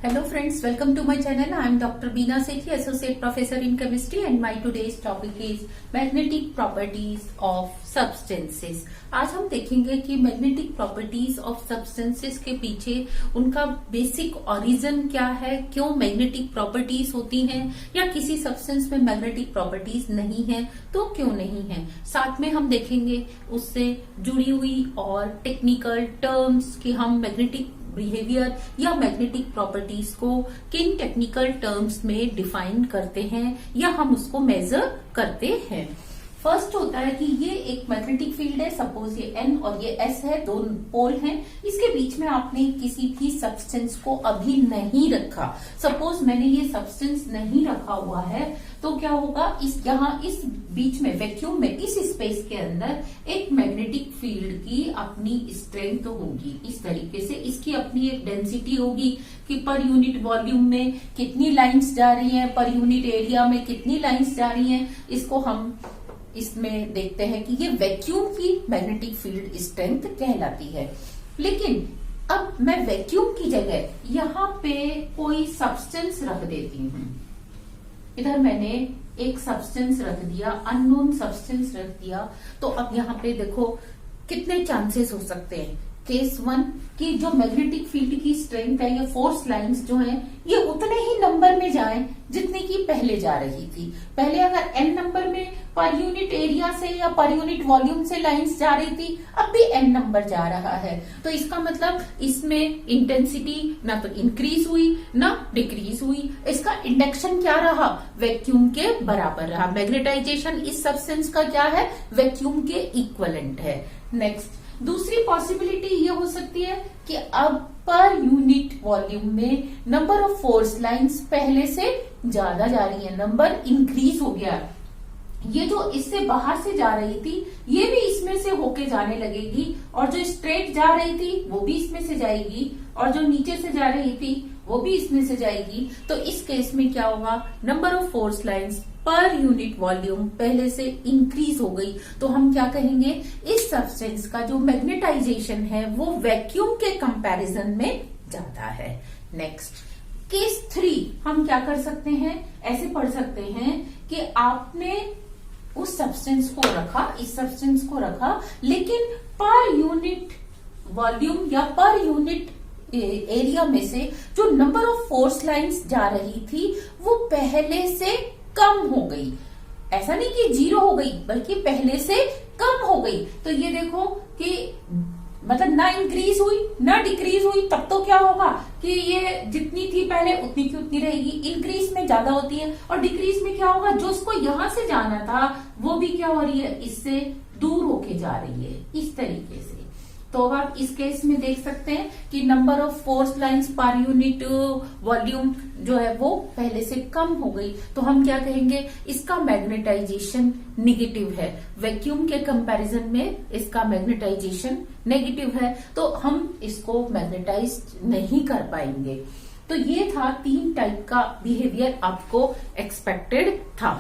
Hello friends, welcome to my channel. I am Dr. Beena Sethi, Associate Professor in Chemistry and my today's topic is magnetic properties of substances. आज हम देखेंगे कि magnetic properties of substances के पीछे उनका basic origin क्या है, क्यों मैग्नेटिक प्रॉपर्टीज होती हैं या किसी सब्सटेंस में मैग्नेटिक प्रॉपर्टीज नहीं है तो क्यों नहीं है। साथ में हम देखेंगे उससे जुड़ी हुई और टेक्निकल टर्म्स कि हम मैग्नेटिक बिहेवियर या मैग्नेटिक प्रॉपर्टीज को किन टेक्निकल टर्म्स में डिफाइन करते हैं या हम उसको मेजर करते हैं। फर्स्ट होता है कि ये एक मैग्नेटिक फील्ड है, सपोज ये N और ये S है, दो पोल हैं, इसके बीच में आपने किसी भी सब्सटेंस को अभी नहीं रखा। सपोज मैंने ये सब्सटेंस नहीं रखा हुआ है तो क्या होगा, इस बीच में वैक्यूम में इस स्पेस के अंदर एक मैग्नेटिक फील्ड की अपनी स्ट्रेंथ होगी। इस तरीके से इसकी अपनी एक डेंसिटी होगी कि पर यूनिट वॉल्यूम में कितनी लाइंस जा रही हैं, पर यूनिट एरिया में कितनी लाइंस जा रही हैं। इसको हम इसमें देखते हैं कि ये वैक्यूम की मैग्नेटिक फील्ड स्ट्रेंथ कहलाती है। लेकिन अब मैं वैक्यूम की जगह यहाँ पे कोई सब्सटेंस रख देती हूँ। इधर मैंने एक सब्सटेंस रख दिया, अननोन सब्सटेंस रख दिया, तो अब यहाँ पे देखो कितने चांसेस हो सकते हैं। केस 1 की जो मैग्नेटिक फील्ड की स्ट्रेंथ है, ये फोर्स लाइंस जो हैं, ये उतने ही नंबर में जाएं जितने की पहले जा रही थी। पहले अगर n नंबर में पर यूनिट एरिया से या पर यूनिट वॉल्यूम से लाइंस जा रही थी, अब भी n नंबर जा रहा है। तो इसका मतलब इसमें इंटेंसिटी ना तो इंक्रीज हुई ना डिक्रीज हुई। इसका इंडक्शन क्या रहा, वैक्यूम के बराबर रहा। मैग्नेटाइजेशन इस सब्सटेंस का क्या है, वैक्यूम के इक्वलेंट है। नेक्स्ट दूसरी पॉसिबिलिटी ये हो सकती है कि अब पर यूनिट वॉल्यूम में नंबर ऑफ फोर्स लाइंस पहले से ज्यादा जा रही है, नंबर इंक्रीज हो गया। ये जो इससे बाहर से जा रही थी ये भी इसमें से होके जाने लगेगी, और जो स्ट्रेट जा रही थी वो भी इसमें से जाएगी, और जो नीचे से जा रही थी वो भी इसमें से जाएगी। तो इस केस में क्या होगा, नंबर ऑफ फोर्स लाइंस पर यूनिट वॉल्यूम पहले से इंक्रीज हो गई। तो हम क्या कहेंगे, इस सब्सटेंस का जो मैग्नेटाइजेशन है वो वैक्यूम के कंपैरिजन में ज्यादा है। नेक्स्ट केस 3 हम क्या कर सकते हैं, ऐसे पढ़ सकते हैं कि आपने उस सब्सटेंस को रखा, इस सब्सटेंस को रखा, लेकिन पर यूनिट वॉल्यूम या पर यूनिट एरिया में से जो नंबर ऑफ फोर्स लाइंस जा रही थी वो पहले से कम हो गई। ऐसा नहीं कि 0 हो गई, बल्कि पहले से कम हो गई। तो ये देखो कि मतलब ना इंक्रीज हुई ना डिक्रीज हुई, तब तो क्या होगा कि ये जितनी थी पहले उतनी की उतनी रहेगी। इंक्रीज में ज्यादा होती है और डिक्रीज में क्या होगा, जो उसको यहां से जाना था वो भी क्या हो रही है, इससे दूर होके जा रही है, इस तरीके से। तो आप इस केस में देख सकते हैं कि नंबर ऑफ फोर्स लाइंस पर यूनिट वॉल्यूम जो है वो पहले से कम हो गई। तो हम क्या कहेंगे, इसका मैग्नेटाइजेशन निगेटिव है। वैक्यूम के कंपैरिजन में इसका मैग्नेटाइजेशन नेगेटिव है, तो हम इसको मैग्नेटाइज नहीं कर पाएंगे। तो ये था 3 टाइप का बिहेवियर आपको एक्सपेक्टेड था।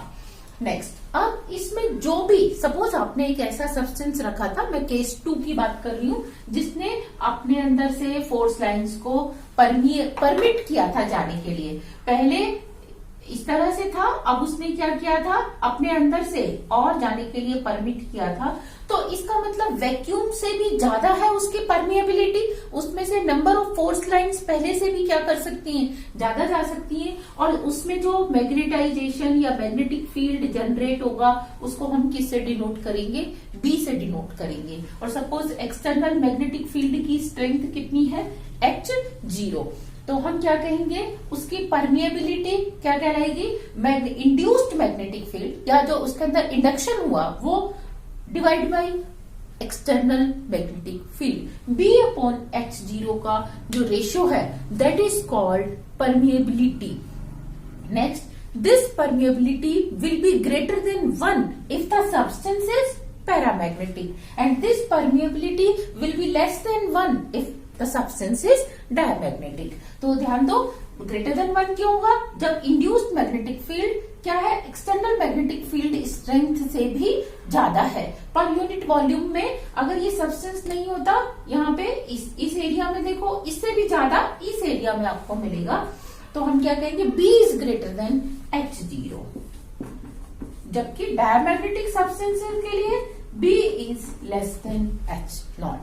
नेक्स्ट, अब इसमें जो भी सपोज आपने एक ऐसा सब्सटेंस रखा था, मैं केस 2 की बात कर रही हूं, जिसने अपने अंदर से फोर्स लाइंस को परमिट किया था जाने के लिए। पहले इस तरह से था, अब उसने क्या किया था, अपने अंदर से और जाने के लिए परमिट किया था। तो इसका मतलब वैक्यूम से भी ज्यादा है उसकी परमिएबिलिटी, उसमें से नंबर ऑफ फोर्स लाइंस पहले से भी क्या कर सकती हैं, ज्यादा जा सकती हैं। और उसमें जो मैग्नेटाइजेशन या मैग्नेटिक फील्ड जनरेट होगा उसको हम किससे डिनोट करेंगे, बी से डिनोट करेंगे। और सपोज एक्सटर्नल मैग्नेटिक फील्ड की स्ट्रेंथ कितनी है, H0, तो हम क्या कहेंगे, उसकी परमिएबिलिटी क्या कहलाएगी, इंड्यूस्ड मैग्नेटिक फील्ड, या जो उसके अंदर इंडक्शन हुआ वो divide by external magnetic field. B upon H0 का जो रेशियो है that is called permeability. Next, this permeability will be greater than 1 if the substance is paramagnetic, and this permeability will be less than 1 if the substance is diamagnetic. तो ध्यान दो, greater than 1 क्यों होगा? जब induced magnetic field क्या है, external magnetic field strength से भी ज्यादा है पर यूनिट वॉल्यूम में। अगर ये सब्सटेंस नहीं होता, यहाँ पे इस एरिया में देखो, इससे भी ज्यादा इस एरिया में आपको मिलेगा, तो हम क्या कहेंगे, B is greater than H0। जबकि डायमैग्नेटिक सब्सटेंसेस के लिए B is less then H0।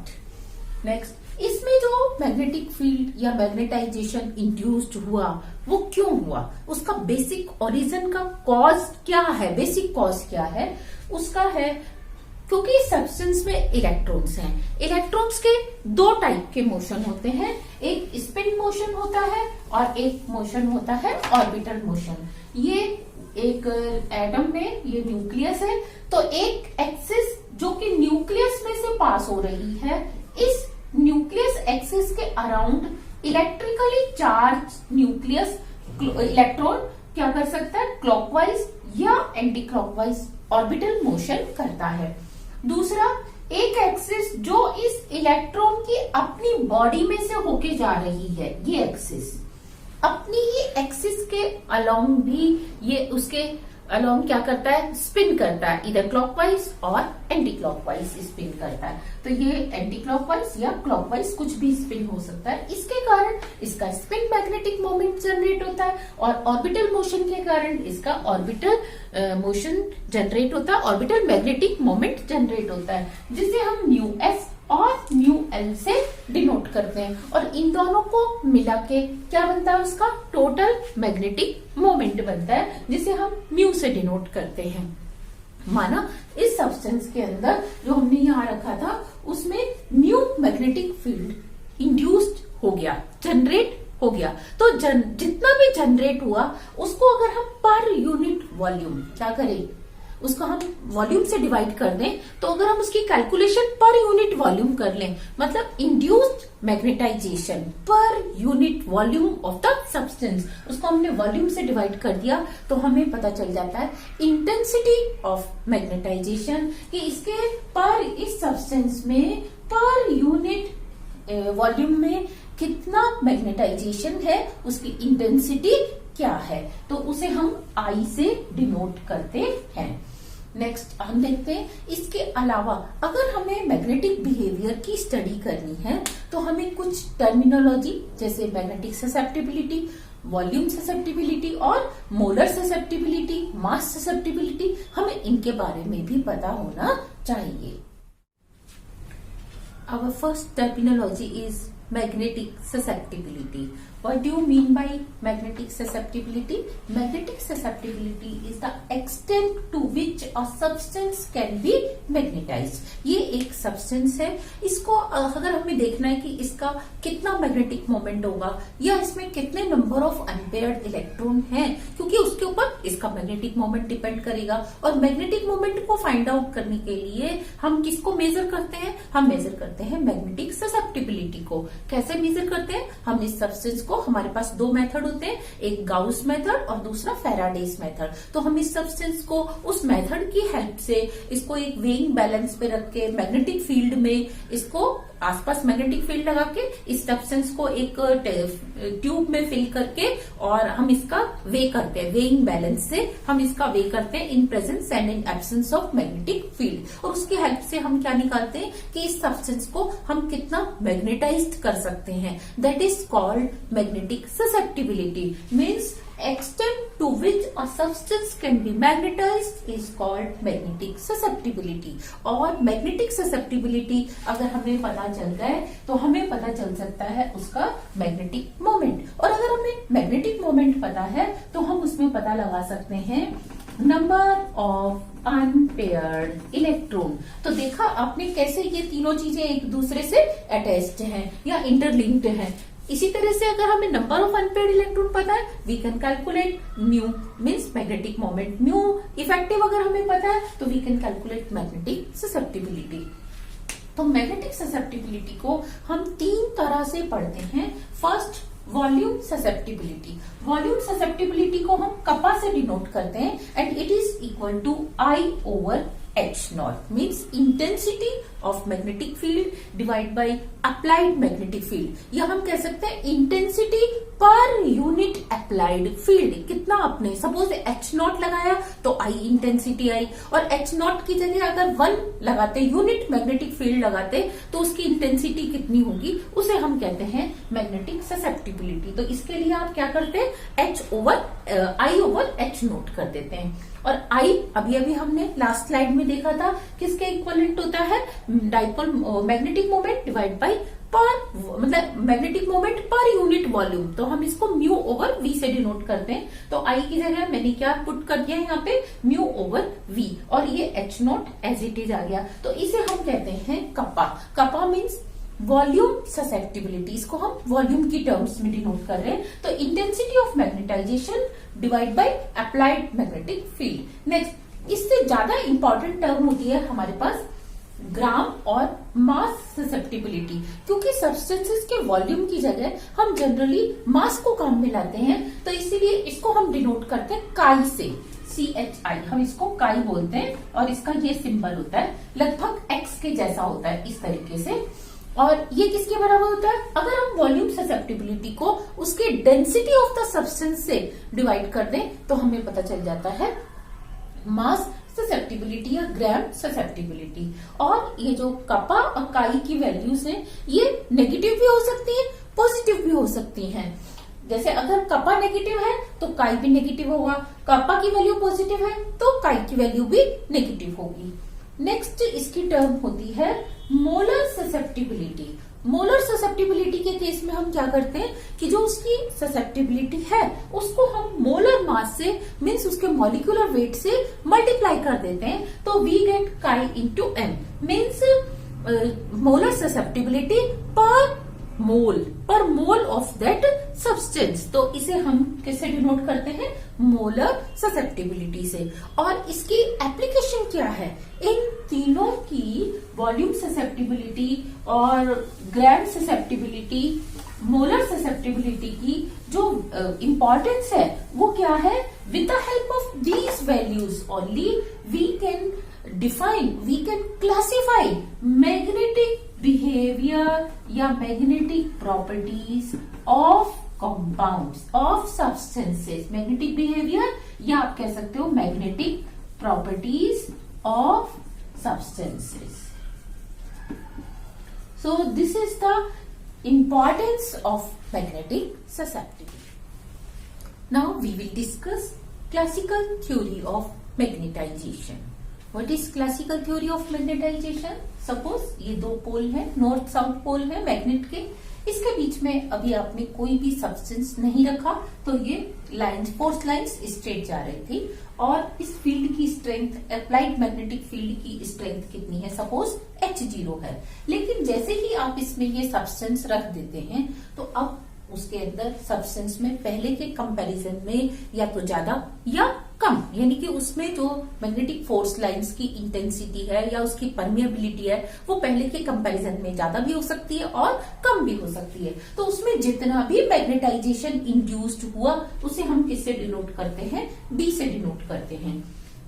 Next, इसमें जो मैग्नेटिक फील्ड या मैग्नेटाइजेशन इंड्यूस्ड हुआ वो क्यों हुआ, उसका बेसिक ओरिजिन का कॉज क्या है, बेसिक कॉज क्या है उसका है, क्योंकि सब्सटेंस में इलेक्ट्रॉन्स हैं। इलेक्ट्रॉन्स के दो टाइप के मोशन होते हैं, एक स्पिन मोशन होता है और एक मोशन होता है ऑर्बिटल मोशन। ये एक एटम में, ये न्यूक्लियस है, तो एक एक्सिस जो कि न्यूक्लियस में से पास हो रही है, इस न्यूक्लियस एक्सिस के around electrically charge nucleus electron क्या कर सकता है, क्लॉकवाइज या एंटी क्लॉकवाइज ऑर्बिटल मोशन करता है। दूसरा, एक एक्सिस जो इस इलेक्ट्रॉन की अपनी बॉडी में से होके जा रही है, ये एक्सिस अपनी ही एक्सिस के अलोंग भी ये उसके अलोंग क्या करता है, स्पिन करता है, इधर क्लॉकवाइज और एंटी क्लॉकवाइज स्पिन करता है। तो ये एंटी क्लॉकवाइज या क्लॉकवाइज कुछ भी स्पिन हो सकता है। इसके कारण इसका स्पिन मैग्नेटिक मोमेंट जनरेट होता है और ऑर्बिटल मोशन के कारण इसका ऑर्बिटल मोशन जनरेट होता है, ऑर्बिटल मैग्नेटिक मोमेंट जनरेट होता है, जिसे हम न्यू एस और न्यू एल से डिनोट करते हैं। और इन दोनों को मिला के क्या बनता है, उसका टोटल मैग्नेटिक मोमेंट बनता है, जिसे हम म्यू से डिनोट करते हैं। माना इस सब्सटेंस के अंदर जो हमने यहाँ रखा था उसमें म्यू मैग्नेटिक फील्ड इंड्यूस्ड हो गया, जनरेट हो गया, तो जितना भी जनरेट हुआ उसको अगर हम पर यूनिट वॉल्यूम क्या करें, उसको हम वॉल्यूम से डिवाइड कर दें, तो अगर हम उसकी कैलकुलेशन पर यूनिट वॉल्यूम कर लें, मतलब induced magnetization per unit volume of the substance, उसको हमने वॉल्यूम से डिवाइड कर दिया, तो हमें पता चल जाता है इंटेंसिटी ऑफ मैग्नेटाइजेशन कि इसके पर इस सब्सटेंस में पर यूनिट वॉल्यूम में कितना मैग्नेटाइजेशन है, उसकी इंटेंसिटी क्या है, तो उसे हम I से डिनोट करते हैं। नेक्स्ट हम देखते हैं, इसके अलावा अगर हमें मैग्नेटिक बिहेवियर की स्टडी करनी है तो हमें कुछ टर्मिनोलॉजी जैसे मैग्नेटिक ससेप्टिबिलिटी, वॉल्यूम ससेप्टिबिलिटी और मोलर ससेप्टिबिलिटी, मास ससेप्टिबिलिटी, हमें इनके बारे में भी पता होना चाहिए। Our first terminology is magnetic susceptibility. What do you mean by magnetic susceptibility? Magnetic susceptibility is the extent to which a substance can be magnetized. ये एक substance है, इसको अगर हमें देखना है कि इसका कितना magnetic moment होगा या इसमें कितने number of unpaired electron हैं, क्योंकि उसके ऊपर इसका magnetic moment depend करेगा। और magnetic moment को find out करने के लिए हम किसको measure करते हैं, हम measure करते हैं magnetic susceptibility को। कैसे measure करते हैं, हम इस substance को, हमारे पास दो मेथड होते हैं, एक गाउस मेथड और दूसरा फैराडेज मेथड। तो हम इस सब्सटेंस को उस मेथड की हेल्प से इसको एक वेइंग बैलेंस पे रख के मैग्नेटिक फील्ड में इसको आसपास मैग्नेटिक फील्ड लगा के इस सब्सटेंस को एक ट्यूब में फिल करके और हम इसका वे करते हैं, वेइंग बैलेंस से हम इसका वे करते हैं in presence and in absence of magnetic field. और उसकी हेल्प से हम क्या निकालते हैं कि इस सब्सटेंस को हम कितना मैग्नेटाइज्ड कर सकते हैं, that is called magnetic susceptibility. Means extent to which a substance can be magnetized is called magnetic susceptibility। और magnetic susceptibility अगर हमें पता चल जाए तो हमें पता चल सकता है उसका magnetic moment। और अगर हमें magnetic moment पता है तो हम उसमें पता लगा सकते हैं नंबर ऑफ अनपेयर्ड इलेक्ट्रॉन। तो देखा आपने कैसे ये तीनों चीजें एक दूसरे से अटैच्ड हैं या इंटरलिंक्ड हैं। इसी तरह से अगर हमें नंबर ऑफ अनपेयर्ड इलेक्ट्रॉन पता है, we can calculate mu means magnetic moment. Mu effective अगर हमें पता है तो we can calculate magnetic susceptibility. तो मैग्नेटिक ससेप्टिबिलिटी को हम तीन तरह से पढ़ते हैं। First, volume susceptibility. Volume susceptibility को हम कपा से डिनोट करते हैं and it is equal to I/L। H naught means intensity of magnetic field divided by applied magnetic field, या हम कह सकते हैं intensity per unit applied field. कितना आपने सपोज H नॉट लगाया तो I इंटेंसिटी आई, और H नॉट की जगह अगर 1 लगाते, यूनिट मैग्नेटिक फील्ड लगाते, तो उसकी इंटेंसिटी कितनी होगी, उसे हम कहते हैं मैग्नेटिक ससेप्टिबिलिटी। तो इसके लिए आप क्या करते हैं, I ओवर H नोट कर देते हैं। और I अभी हमने लास्ट स्लाइड में देखा था किसके इक्वलेंट होता है, dipole magnetic moment divide by पर, मतलब मैग्नेटिक मोमेंट पर यूनिट वॉल्यूम। तो हम इसको म्यू ओवर V से डिनोट करते हैं। तो I की जगह मैंने क्या पुट कर दिया यहाँ पे, म्यू ओवर V, और ये H naught as it is आ गया। तो इसे हम कहते हैं kappa. Kappa means volume susceptibility, इसको हम वॉल्यूम की टर्म्स में डिनोट कर रहे हैं। तो intensity of magnetization divide by applied magnetic field. Next, इससे ज्यादा इंपॉर्टेंट टर्म होती है हमारे पास ग्राम और मास ससेप्टिबिलिटी, क्योंकि सब्सटेंसेस के वॉल्यूम की जगह हम जनरली मास को काम में लाते हैं, तो इसीलिए इसको हम डिनोट करते हैं काई से, CHI, हम इसको काई बोलते हैं। और इसका ये सिंबल होता है लगभग X के जैसा होता है, इस तरीके से। और ये किसके बराबर होता है, अगर हम वॉल्यूम ससेप्टिबिलिटी को उसके डेंसिटी ऑफ द सब्सटेंस से डिवाइड कर दें तो हमें पता चल जाता है मास ससेप्टिबिलिटी या ग्राम ससेप्टिबिलिटी। और ये जो कपा और काई की वैल्यूज हैं, ये नेगेटिव भी हो सकती है, पॉजिटिव भी हो सकती हैं। जैसे अगर कपा नेगेटिव है तो काई भी नेगेटिव होगा, कपा की वैल्यू पॉजिटिव है तो काई की वैल्यू भी नेगेटिव होगी। नेक्स्ट इसकी टर्म होती है मोलर ससेप्टिबिलिटी। मोलर ससेप्टिबिलिटी के केस में हम क्या करते हैं कि जो उसकी ससेप्टिबिलिटी है उसको हम मोलर मास से, मीन्स उसके मॉलिक्यूलर वेट से मल्टीप्लाई कर देते हैं। तो we get chi into M, means molar susceptibility per mole of that substance. तो इसे हम किससे डिनोट करते हैं, मोलर ससेप्टिबिलिटी से। और इसकी एप्लीकेशन क्या है, इन तीनों की वॉल्यूम ससेप्टिबिलिटी और ग्राम ससेप्टिबिलिटी, मोलर ससेप्टिबिलिटी की जो इंपॉर्टेंस है वो क्या है, with the help of these values only we can define, we can classify magnetic behaviour या magnetic properties of compounds, of substances. Magnetic behaviour या आप कह सकते हो magnetic properties of substances. So this is the importance of magnetic susceptibility. Now we will discuss classical theory of magnetization. What is classical theory of magnetization? Suppose ये दो पोल है, north south pole है magnet के, इसके बीच में अभी आपने कोई भी सब्सटेंस नहीं रखा, तो ये लाइंस, फोर्स लाइंस स्ट्रेट जा रही थी। और इस फील्ड की स्ट्रेंथ, अप्लाइड मैग्नेटिक फील्ड की स्ट्रेंथ कितनी है, सपोज H0 है। लेकिन जैसे ही आप इसमें ये सब्सटेंस रख देते हैं तो अब उसके अंदर सब्सटेंस में पहले के कंपैरिजन में या तो ज्यादा या कम, यानी कि उसमें जो मैग्नेटिक फोर्स लाइंस की इंटेंसिटी है या उसकी परमिएबिलिटी है वो पहले के कंपैरिजन में ज्यादा भी हो सकती है और कम भी हो सकती है। तो उसमें जितना भी मैग्नेटाइजेशन इंड्यूस्ड हुआ उसे हम किससे डिनोट करते हैं, B से डिनोट करते हैं।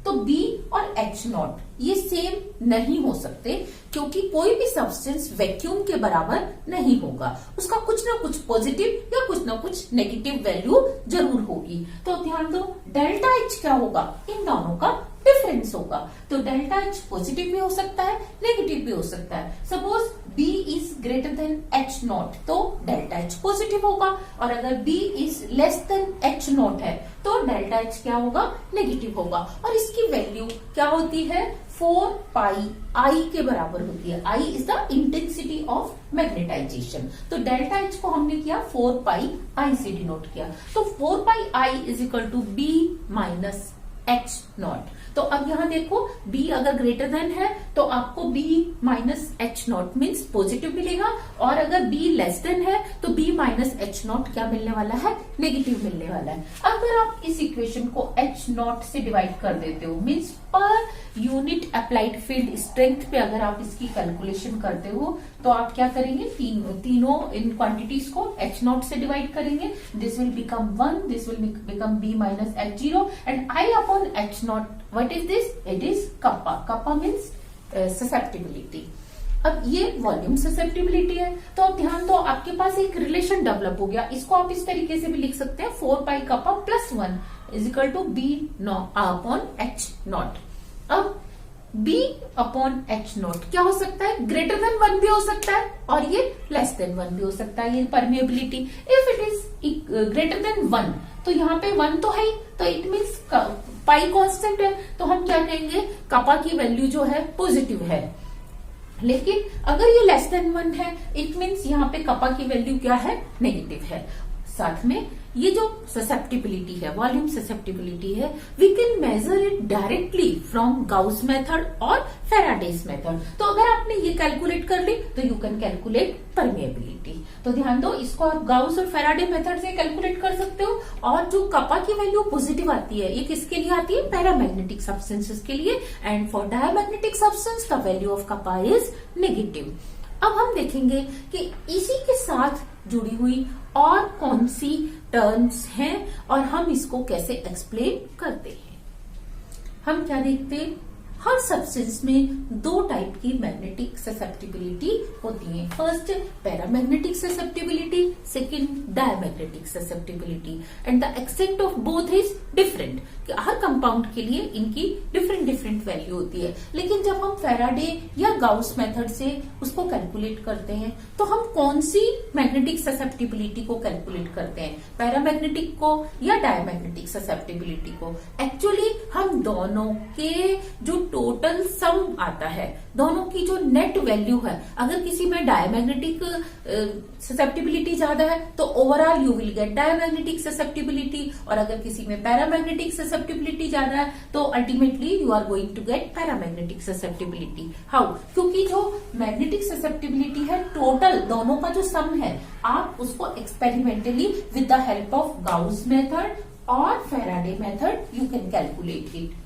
तो B और H नॉट ये सेम नहीं हो सकते, क्योंकि कोई भी सब्सटेंस वैक्यूम के बराबर नहीं होगा, उसका कुछ ना कुछ पॉजिटिव या कुछ ना कुछ नेगेटिव वैल्यू जरूर होगी। तो ध्यान दो, डेल्टा H क्या होगा, इन दोनों का डिफरेंस होगा। तो डेल्टा H पॉजिटिव भी हो सकता है, नेगेटिव भी हो सकता है। Suppose B is greater than H naught तो डेल्टा H पॉजिटिव होगा, और अगर B is less then H not है तो डेल्टा H क्या होगा, नेगेटिव होगा। और इसकी वैल्यू क्या होती है, 4 पाई I के बराबर होती है। I is the intensity of magnetization. तो डेल्टा H को हमने किया 4 पाई I से डिनोट किया। तो 4 pi I is equal to B minus H naught. तो अब यहां देखो B अगर ग्रेटर देन है तो आपको B minus H not means positive मिलेगा, और अगर B लेस देन है तो B माइनस H नॉट क्या मिलने वाला है, नेगेटिव मिलने वाला है। अगर आप इस इक्वेशन को H नॉट से डिवाइड कर देते हो, means per unit applied field strength पे अगर आप इसकी कैलकुलेशन करते हो तो आप क्या करेंगे, तीनों इन क्वांटिटीज को H नॉट से डिवाइड करेंगे। This will become 1, this will become B minus H0 and I upon H not what is this? It is kappa. Kappa means susceptibility. अब ये वॉल्यूम ससेप्टिबिलिटी है, तो अब ध्यान दो, आपके पास एक रिलेशन डेवलप हो गया. इसको आप इस तरीके से भी लिख सकते हैं, 4 pi kappa plus 1 is equal to B upon H naught. अब B अपॉन एच नॉट क्या हो सकता है? ग्रेटर देन 1 भी हो सकता है और ये लेस देन 1 भी हो सकता है. ये permeability, if it is greater than 1, तो यहाँ पे 1 तो है ही, तो इट मीन्स पाई कांस्टेंट है, तो हम क्या कहेंगे? कप्पा की वैल्यू जो है पॉजिटिव है. लेकिन अगर ये लेस देन 1 है, इट मीन्स यहाँ पे कप्पा की वैल्यू क्या है? नेगेटिव है. साथ में ये जो ससेप्टिबिलिटी है, वॉल्यूम ससेप्टिबिलिटी है, we can measure it directly from Gauss method और फेराडेस मेथड. तो अगर आपने ये कैलकुलेट कर ली तो यू कैन कैलकुलेट परमेबिलिटी. तो ध्यान दो, इसको आप गाउस और फेराडे मेथड से कैलकुलेट कर सकते हो. और जो कप्पा की वैल्यू पॉजिटिव आती है, ये किसके लिए आती है? पैरामैग्नेटिक सब्सटेंसेस के लिए. And for diamagnetic substance the value of kappa is negative. अब हम देखेंगे कि इसी के साथ जुड़ी हुई और कौन सी टर्म्स हैं और हम इसको कैसे एक्सप्लेन करते हैं. हम क्या देखते हैं? हर सब्सटेंस में 2 टाइप की मैग्नेटिक ससेप्टिबिलिटी होती है. First paramagnetic susceptibility, second diamagnetic susceptibility. And the extent of both is different. Her compound के लिए इनकी डिफरेंट डिफरेंट वैल्यू होती है. लेकिन जब हम फेराडे या गाउस मेथड से उसको कैलकुलेट करते हैं, तो हम कौन सी मैग्नेटिक ससेप्टिबिलिटी को कैलकुलेट करते हैं? पैरामैग्नेटिक को या डायमैग्नेटिक ससेप्टिबिलिटी को? एक्चुअली हम दोनों के जो टोटल सम आता है, दोनों की जो नेट वैल्यू है, अगर किसी में डायमैग्नेटिक ससेप्टिबिलिटी ज्यादा है तो overall you will get diamagnetic susceptibility, और अगर किसी में पैरामैग्नेटिक ससेप्टिबिलिटी ज्यादा है तो ultimately you are going to get paramagnetic susceptibility. How? क्योंकि जो मैग्नेटिक ससेप्टिबिलिटी है, टोटल दोनों का जो सम है, आप उसको experimentally with the help of Gauss method और Faraday method you can calculate it.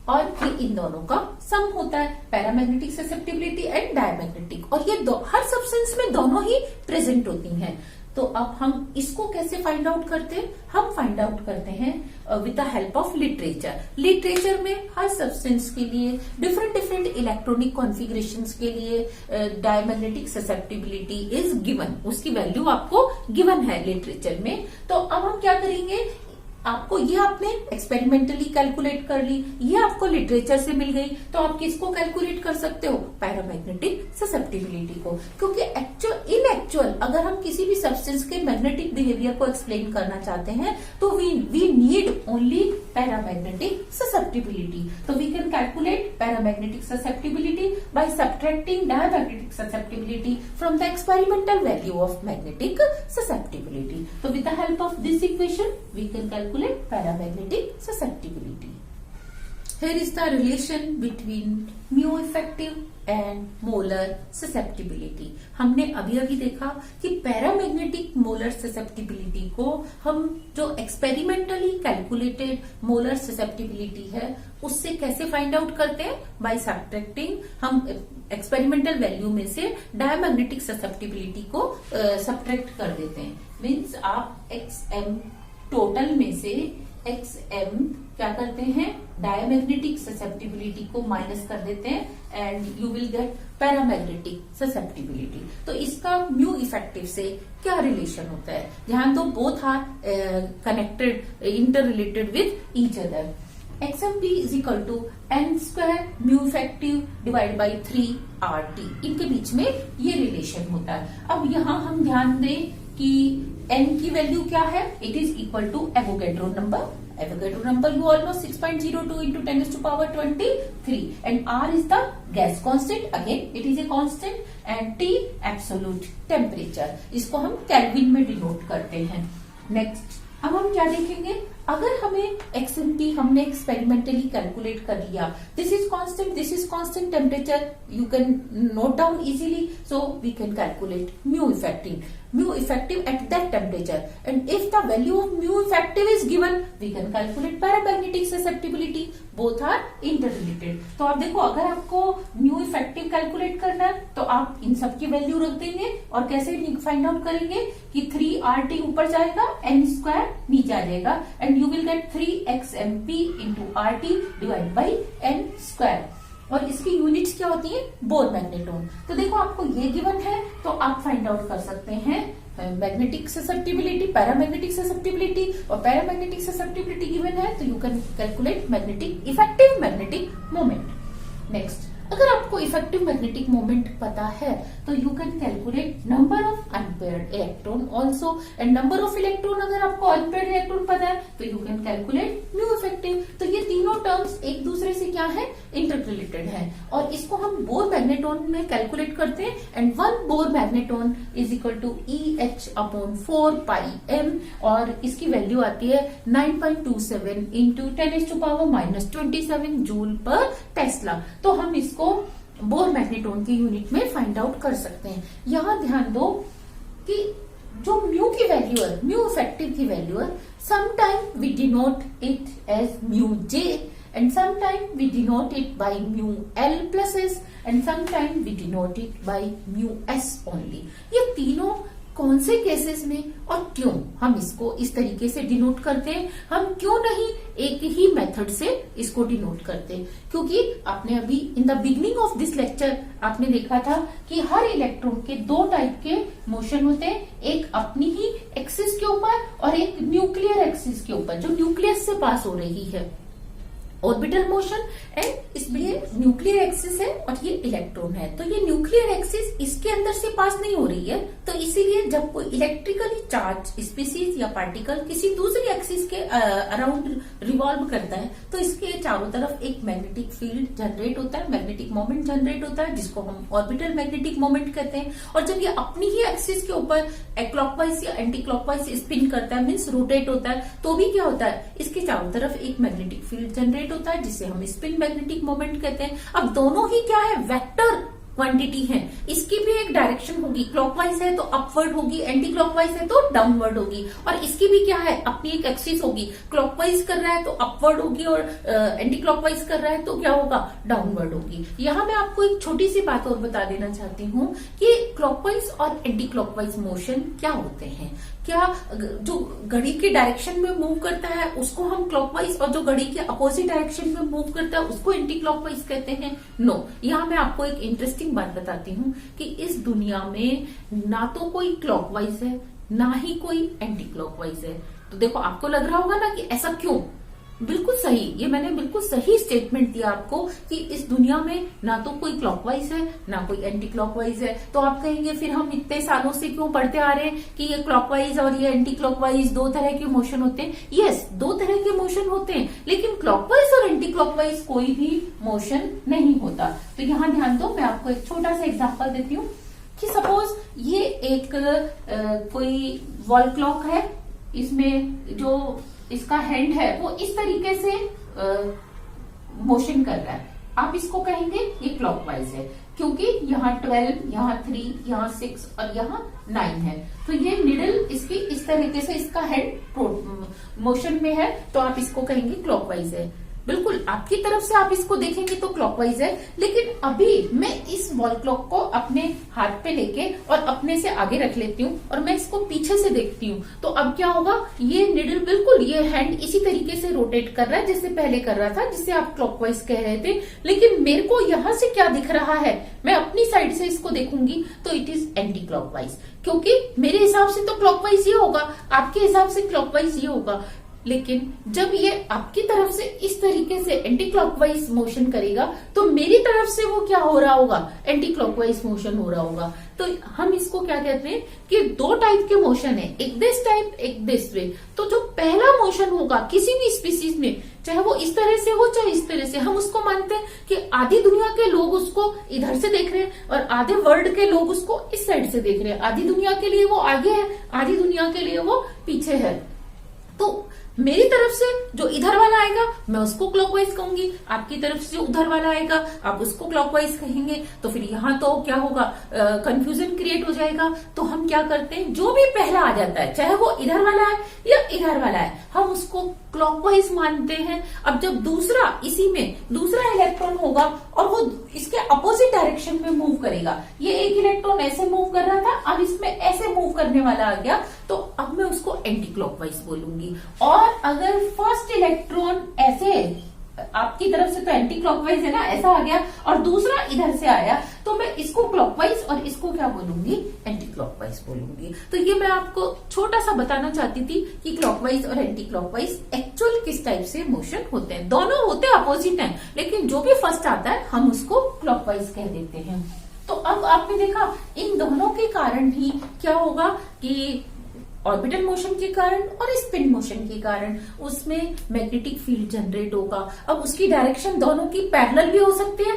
और ये इन दोनों का सम होता है, पैरामैग्नेटिक ससेप्टिबिलिटी एंड डायमैग्नेटिक. और ये हर सब्सटेंस में दोनों ही प्रेजेंट होती हैं. तो अब हम इसको कैसे फाइंड आउट करते हैं? हम फाइंड आउट करते हैं with the help of literature. Literature में हर सब्सटेंस के लिए डिफरेंट डिफरेंट इलेक्ट्रॉनिक कॉन्फ़िगरेशंस के लिए डायमैग्नेटिक ससेप्टिबिलिटी इज गिवन. उसकी वैल्यू आपको गिवन है लिटरेचर में. तो अब हम क्या करेंगे? आपको ये आपने एक्सपेरिमेंटली कैलकुलेट कर ली, ये आपको लिटरेचर से मिल गई, तो आप किसको कैलकुलेट कर सकते हो? पैरामैग्नेटिक ससेप्टिबिलिटी को. क्योंकि एक्चुअल अगर हम किसी भी सब्सटेंस के मैग्नेटिक बिहेवियर को एक्सप्लेन करना चाहते हैं तो we need only paramagnetic susceptibility. तो we can calculate paramagnetic susceptibility by subtracting diamagnetic susceptibility from the experimental value of magnetic susceptibility. तो with the help of this equation we can calculate paramagnetic susceptibility. Here is the relation between mu effective and molar susceptibility. हमने अभी देखा कि paramagnetic molar susceptibility को हम जो experimentally calculated molar susceptibility है उससे कैसे फाइंड आउट करते हैं? By subtracting. हम एक्सपेरिमेंटल वैल्यू में से डायमैग्नेटिक ससेप्टिबिलिटी को सब्ट्रैक्ट कर देते हैं. मीन्स आप XM टोटल में से XM क्या करते हैं? डायमैग्नेटिक ससेप्टिबिलिटी को माइनस कर देते हैं and you will gate paramagnetic susceptibility. तो इसका म्यू इफेक्टिव से क्या रिलेशन होता है? ध्यान दो, both are connected, inter related with each other. XMP is equal to n square mu effective divide by 3RT. इनके बीच में ये रिलेशन होता है. अब यहाँ हम ध्यान दें कि n की वैल्यू क्या है? It is equal to Avogadro number. Avogadro number you all know 6.02 into 10 to the power 23, and R is the gas constant. Again it is a constant, and T absolute temperature. इसको हम kelvin में denote करते हैं. Next अब हम क्या देखेंगे? अगर हमें XMP हमने एक्सपेरिमेंटली कैलकुलेट कर लिया, this is constant temperature, you can note down easily, so we can calculate mu effective. mu effective at that temperature, and if the value of mu effective is given, we can calculate paramagnetic susceptibility. Both are interrelated. तो आप देखो, अगर आपको mu effective calculate करना है तो आप इन सब की वैल्यू रख देंगे और कैसे फाइंड आउट करेंगे कि 3RT ऊपर जाएगा, n² नीचे आ जाएगा, and you will gate 3xmp into RT divide by n²। और इसकी यूनिट्स क्या होती है? Bore magneton. तो देखो, आपको ये गिवन है तो आप फाइंड आउट कर सकते हैं मैग्नेटिक ससेप्टिबिलिटी, पैरामैग्नेटिक ससेप्टिबिलिटी, और पैरामैग्नेटिक ससेप्टिबिलिटी गिवन है तो you can calculate magnetic effective magnetic moment. Next, अगर आपको इफेक्टिव मैग्नेटिक मोमेंट पता है तो you can calculate number of unpaired electron also, and number of electron अगर आपको अनपेयर्ड इलेक्ट्रॉन पता है तो you can calculate mu effective. तो ये तीनों टर्म्स एक दूसरे से क्या है? इंटररिलेटेड है, और इसको हम बोर मैग्नेटोन में कैलकुलेट करते हैं, and 1 Bohr magneton is equal to EH/4πm, और इसकी वैल्यू आती है 9.27 इंटू 10⁻⁻27 जूल पर टेस्ला। तो हम इसको बोर मैग्नेटोन की यूनिट में फाइंड आउट कर सकते हैं। यहां ध्यान दो कि जो म्यू की वैल्यू है, म्यू इफेक्टिव की वैल्यू है, sometime we denote it as mu J, and sometime we denote it by mu L plus S, and sometime we denote it by mu S only। ये तीनों कौन से cases में और क्यों हम इसको इस तरीके से डिनोट करते हैं? हम क्यों नहीं एक ही मेथड से इसको डिनोट करते? क्योंकि आपने अभी in the beginning of this lecture आपने देखा था कि हर इलेक्ट्रॉन के 2 टाइप के मोशन होते हैं, एक अपनी ही एक्सिस के ऊपर और एक न्यूक्लियर एक्सिस के ऊपर, जो न्यूक्लियस से पास हो रही है, ऑर्बिटल मोशन। एंड इसलिए न्यूक्लियर एक्सिस है और ये इलेक्ट्रॉन है, तो ये न्यूक्लियर एक्सिस इसके अंदर से पास नहीं हो रही है, तो इसीलिए जब कोई इलेक्ट्रिकली चार्ज स्पीसीज या पार्टिकल किसी दूसरी एक्सिस के अराउंड रिवॉल्व करता है तो इसके चारों तरफ एक मैग्नेटिक फील्ड जनरेट होता है, मैग्नेटिक मोमेंट जनरेट होता है, जिसको हम ऑर्बिटल मैग्नेटिक मोमेंट कहते हैं। और जब ये अपनी ही एक्सिस के ऊपर क्लॉकवाइज या एंटी क्लॉकवाइज स्पिन करता है, मीन्स रोटेट होता है, तो भी क्या होता है? इसके चारों तरफ एक मैग्नेटिक फील्ड जनरेट होता है, जिसे हम स्पिन मैग्नेटिक मोमेंट कहते हैं। अब दोनों ही क्या है? वेक्टर क्वांटिटी है, इसकी भी एक डायरेक्शन होगी, क्लॉकवाइज है तो अपवर्ड होगी, एंटी क्लॉकवाइज है तो डाउनवर्ड होगी, और इसकी भी क्या है? अपनी एक एक्सिस होगी, क्लॉकवाइज कर रहा है तो अपवर्ड होगी और एंटी क्लॉकवाइज कर रहा है तो क्या होगा? डाउनवर्ड होगी। यहां मैं आपको एक छोटी सी बात और बता देना चाहती हूँ कि क्लॉकवाइज और एंटी क्लॉकवाइज मोशन क्या होते हैं। क्या जो घड़ी के डायरेक्शन में मूव करता है उसको हम क्लॉकवाइज, और जो घड़ी के अपोजिट डायरेक्शन में मूव करता है उसको एंटी क्लॉकवाइज कहते हैं? नो। यहां मैं आपको एक इंटरेस्टिंग बात बताती हूँ कि इस दुनिया में ना तो कोई क्लॉकवाइज है ना ही कोई एंटी क्लॉकवाइज है। तो देखो, आपको लग रहा होगा ना कि ऐसा क्यों? बिल्कुल सही, ये मैंने बिल्कुल सही स्टेटमेंट दिया आपको कि इस दुनिया में ना तो कोई क्लॉकवाइज है ना कोई एंटी क्लॉकवाइज है। तो आप कहेंगे फिर हम इतने सालों से क्यों पढ़ते आ रहे हैं कि ये क्लॉकवाइज और ये एंटी क्लॉकवाइज 2 तरह के मोशन होते हैं? यस, 2 तरह के मोशन होते हैं, लेकिन क्लॉकवाइज और एंटी क्लॉकवाइज कोई भी मोशन नहीं होता। तो यहाँ ध्यान दो, मैं आपको एक छोटा सा एग्जाम्पल देती हूँ कि सपोज ये एक कोई वॉल क्लॉक है, इसमें जो इसका हैंड है वो इस तरीके से मोशन कर रहा है। आप इसको कहेंगे ये क्लॉकवाइज है, क्योंकि यहाँ 12, यहाँ 3, यहाँ 6 और यहाँ 9 है। तो ये निडल इसकी इस तरीके से इसका हैंड मोशन में है, तो आप इसको कहेंगे क्लॉकवाइज है। बिल्कुल आपकी तरफ से आप इसको देखेंगे तो क्लॉकवाइज है, लेकिन अभी मैं इस वॉल क्लॉक को अपने हाथ पे लेके और अपने से आगे रख लेती हूँ और मैं इसको पीछे से देखती हूँ, तो अब क्या होगा? ये निडल बिल्कुल ये हैंड इसी तरीके से रोटेट कर रहा है जैसे पहले कर रहा था, जिसे आप क्लॉकवाइज कह रहे थे। लेकिन मेरे को यहाँ से क्या दिख रहा है? मैं अपनी साइड से इसको देखूंगी तो इट इज एंटी क्लॉकवाइज, क्योंकि मेरे हिसाब से तो क्लॉकवाइज ये होगा, आपके हिसाब से क्लॉकवाइज ये होगा। लेकिन जब ये आपकी तरफ से इस तरीके से एंटी क्लॉकवाइज मोशन करेगा तो मेरी तरफ से वो क्या हो रहा होगा? एंटी क्लॉकवाइज मोशन हो रहा होगा। तो हम इसको क्या कहते हैं कि 2 टाइप के मोशन है, एक दिस टाइप एक दिस वे। तो जो पहला मोशन होगा किसी भी स्पीसीज में, चाहे वो इस तरह से हो चाहे इस तरह से, हम उसको मानते हैं कि आधी दुनिया के लोग उसको इधर से देख रहे हैं और आधे वर्ल्ड के लोग उसको इस साइड से देख रहे हैं। आधी दुनिया के लिए वो आगे है, आधी दुनिया के लिए वो पीछे है। तो मेरी तरफ से जो इधर वाला आएगा मैं उसको क्लॉकवाइज कहूंगी, आपकी तरफ से जो उधर वाला आएगा आप उसको क्लॉकवाइज कहेंगे। तो फिर यहाँ तो क्या होगा, कंफ्यूजन क्रिएट हो जाएगा। तो हम क्या करते हैं, जो भी पहला आ जाता है चाहे वो इधर वाला है या इधर वाला है, हम उसको क्लॉकवाइज मानते हैं। अब जब दूसरा इसी में दूसरा इलेक्ट्रॉन होगा और वो इसके अपोजिट डायरेक्शन में मूव करेगा, ये एक इलेक्ट्रॉन ऐसे मूव कर रहा था, अब इसमें ऐसे मूव करने वाला आ गया, तो अब मैं उसको एंटी क्लॉकवाइज बोलूंगी। और अगर फर्स्ट इलेक्ट्रॉन ऐसे, आपकी तरफ से तो एंटी क्लॉकवाइज है ना, ऐसा आ गया और दूसरा इधर से आया, तो मैं इसको क्लॉकवाइज और इसको क्या बोलूंगी, एंटी क्लॉकवाइज बोलूंगी। तो ये मैं आपको छोटा सा बताना चाहती थी कि क्लॉकवाइज और एंटी क्लॉकवाइज एक्चुअल किस टाइप से मोशन होते हैं। दोनों होते अपोजिट हैं, लेकिन जो भी फर्स्ट आता है हम उसको क्लॉकवाइज कह देते हैं। तो अब आपने देखा इन दोनों के कारण ही क्या होगा कि ऑर्बिटल मोशन के कारण और स्पिन मोशन के कारण उसमें मैग्नेटिक फील्ड जनरेट होगा। अब उसकी डायरेक्शन दोनों की पैरेलल भी हो सकती है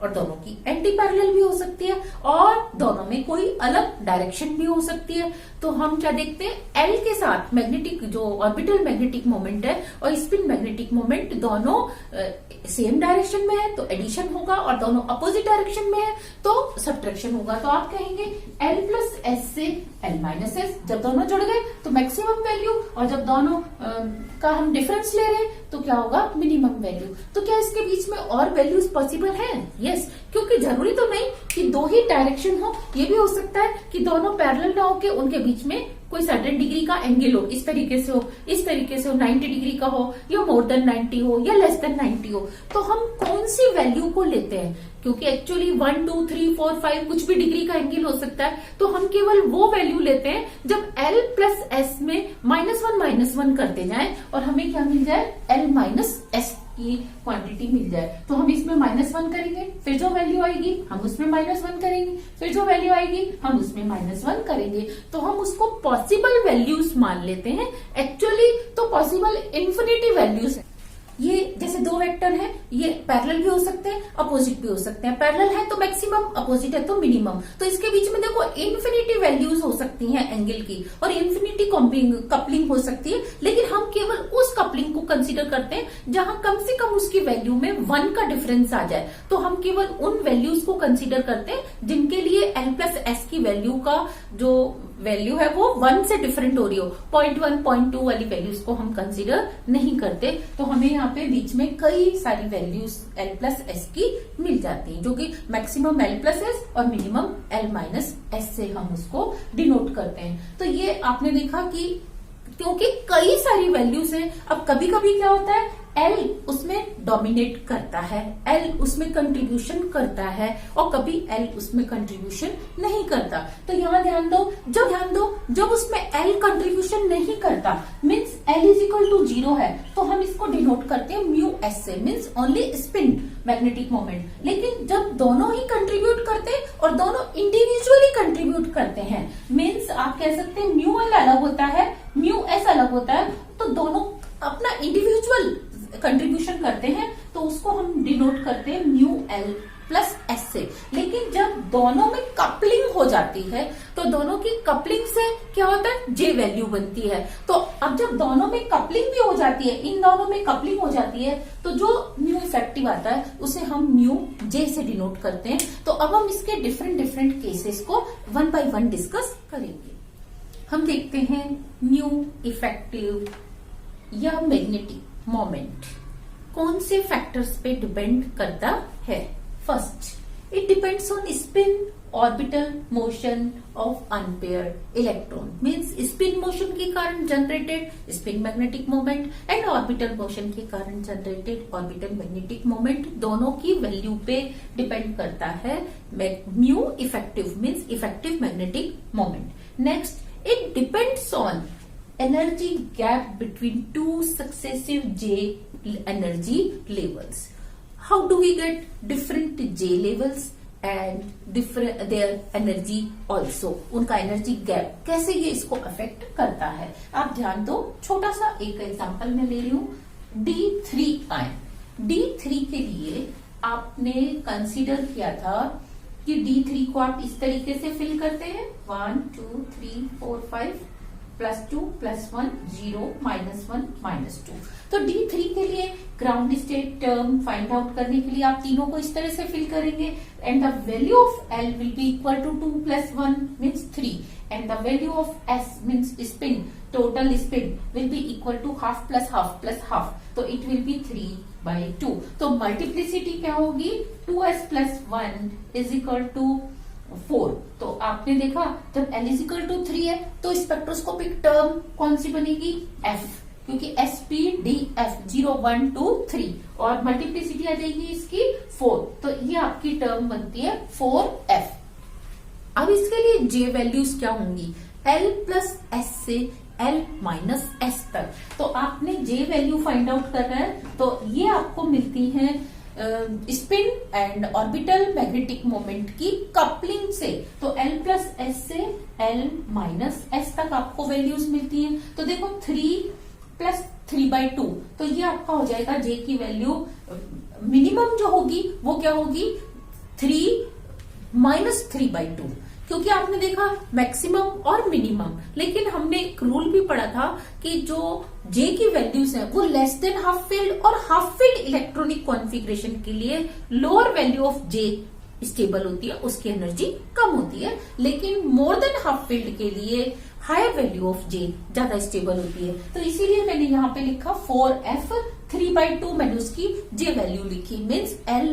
और दोनों की एंटी पैरेलल भी हो सकती है और दोनों में कोई अलग डायरेक्शन भी हो सकती है। तो हम क्या देखते हैं, एल के साथ मैग्नेटिक जो ऑर्बिटल मैग्नेटिक मोमेंट है और स्पिन मैग्नेटिक मोमेंट दोनों सेम डायरेक्शन में है तो एडिशन होगा, और दोनों अपोजिट डायरेक्शन में है तो सब्ट्रैक्शन होगा। तो आप कहेंगे एल प्लस एस से एल माइनस एस, जब दोनों जुड़ गए तो मैक्सिमम वैल्यू, और जब दोनों का हम डिफरेंस ले रहे हैं तो क्या होगा, मिनिमम वैल्यू। तो क्या इसके बीच में और वैल्यूज पॉसिबल है? यस, क्योंकि जरूरी तो नहीं कि दो ही डायरेक्शन हो, ये भी हो सकता है कि दोनों पैरेलल ना होके उनके बीच में कोई सर्टेन डिग्री का एंगल हो, इस तरीके से हो, इस तरीके से हो, 90 डिग्री का हो या मोर देन 90 हो या लेस देन 90 हो। तो हम कौन सी वैल्यू को लेते हैं, क्योंकि एक्चुअली 1 2 3 4 5 कुछ भी डिग्री का एंगल हो सकता है, तो हम केवल वो वैल्यू लेते हैं जब L प्लस एस में -1 करते जाएं और हमें क्या मिल जाए, L माइनस एस की क्वांटिटी मिल जाए। तो हम इसमें -1 करेंगे, फिर जो वैल्यू आएगी हम उसमें -1 करेंगे, फिर जो वैल्यू आएगी हम उसमें -1 करेंगे। तो हम उसको पॉसिबल वैल्यूज मान लेते हैं। एक्चुअली तो पॉसिबल इन्फिनिटी वैल्यूज है। ये जैसे दो वेक्टर हैं, ये पैरेलल भी हो सकते हैं, अपोजिट भी हो सकते हैं। पैरेलल है तो मैक्सिमम, अपोजिट है तो मिनिमम। तो इसके बीच में देखो इन्फिनिटी वैल्यूज हो सकती हैं एंगल की, और इन्फिनिटी कपलिंग हो सकती है, लेकिन हम केवल उस कपलिंग को कंसीडर करते हैं जहां कम से कम उसकी वैल्यू में 1 का डिफरेंस आ जाए। तो हम केवल उन वैल्यूज को कंसीडर करते हैं जिनके लिए L प्लस एस की वैल्यू का जो वैल्यू है वो 1 से डिफरेंट हो रही हो। 0.1 0.2 वाली वैल्यूज को हम कंसीडर नहीं करते। तो हमें यहाँ पे बीच में कई सारी वैल्यूज L प्लस एस की मिल जाती हैं, जो कि मैक्सिमम L प्लस एस और मिनिमम L माइनस एस से हम उसको डिनोट करते हैं। तो ये आपने देखा कि क्योंकि कई सारी वैल्यूज हैं, अब कभी कभी क्या होता है, L उसमें डोमिनेट करता है, L उसमें कंट्रीब्यूशन करता है, और कभी L उसमें कंट्रीब्यूशन नहीं करता। तो यहाँ ध्यान दो, जब उसमें L कंट्रीब्यूशन नहीं करता means L is equal to 0 है, तो हम इसको डिनोट करते हैं म्यू एस से, means only spin magnetic moment. लेकिन जब दोनों ही कंट्रीब्यूट करते हैं और दोनों इंडिविजुअली कंट्रीब्यूट करते हैं, मीन्स आप कह सकते हैं म्यू एल अलग होता है, म्यू एस अलग होता है, तो दोनों अपना इंडिविजुअल कंट्रीब्यूशन करते हैं, तो उसको हम डिनोट करते हैं म्यू एल प्लस एस से। लेकिन जब दोनों में कपलिंग हो जाती है, तो दोनों की कपलिंग से क्या होता है, जे वैल्यू बनती है। तो अब जब दोनों में कपलिंग भी हो जाती है, इन दोनों में कपलिंग हो जाती है, तो जो म्यू इफेक्टिव आता है उसे हम म्यू जे से डिनोट करते हैं। तो अब हम इसके डिफरेंट केसेस को 1 बाय 1 डिस्कस करेंगे। हम देखते हैं म्यू इफेक्टिव या मैग्नेटिक मोमेंट कौन से फैक्टर्स पे डिपेंड करता है। First, it depends on spin orbital motion of unpaired electron, means spin motion के कारण generated spin magnetic moment and orbital motion के कारण जनरेटेड ऑर्बिटल मैग्नेटिक मोमेंट, दोनों की वैल्यू पे डिपेंड करता है mu effective, means effective magnetic moment. Next, it depends on energy gap between two successive J energy levels. How do we get different J levels and different their energy also? उनका energy gap कैसे ये इसको affect करता है, आप ध्यान दो। छोटा सा एक एग्जांपल मैं ले रही हूँ, D3 आयन। D3 के लिए आपने कंसीडर किया था कि D3 को आप इस तरीके से फिल करते हैं, 1 2 3 4 5, +2 +1 0 -1 -2। तो D3 के लिए ground state term find out करने के लिए आप तीनों को इस तरह से फिल करेंगे and the value of L will be equal to 2 + 1 means 3 and the value of S means spin, total spin will be equal to half plus half plus half, तो इट विल बी 3/2। तो multiplicity क्या होगी, 2s + 1 is equal to 4। तो आपने देखा जब L is equal to 3 है तो स्पेक्ट्रोस्कोपिक टर्म कौन सी बनेगी, F, क्योंकि SPDF 0 1 2 3 और मल्टीप्लिसिटी आ जाएगी इसकी 4, तो ये आपकी टर्म बनती है 4F। अब इसके लिए J वैल्यूज क्या होंगी, L + S से L - S तक। तो आपने J वैल्यू फाइंड आउट करना है, तो ये आपको मिलती है spin and orbital magnetic moment की कपलिंग से। तो L + S से L - S तक आपको वैल्यूज मिलती हैं। तो देखो 3 + 3/2, तो ये आपका हो जाएगा J की वैल्यू मिनिमम जो होगी वो क्या होगी, 3 - 3/2, क्योंकि आपने देखा मैक्सिमम और मिनिमम, लेकिन हमने एक रूल भी पढ़ा था कि जो J की वैल्यूज है वो लेस देन हाफ फील्ड और हाफ फील्ड इलेक्ट्रॉनिक कॉन्फ़िगरेशन के लिए lower value of J stable होती है, उसकी एनर्जी कम होती है, लेकिन मोर देन हाफ फील्ड के लिए हायर वैल्यू ऑफ J ज्यादा स्टेबल होती है। तो इसीलिए मैंने यहाँ पे लिखा 4F 3/2, मैंने उसकी J वैल्यू लिखी, means L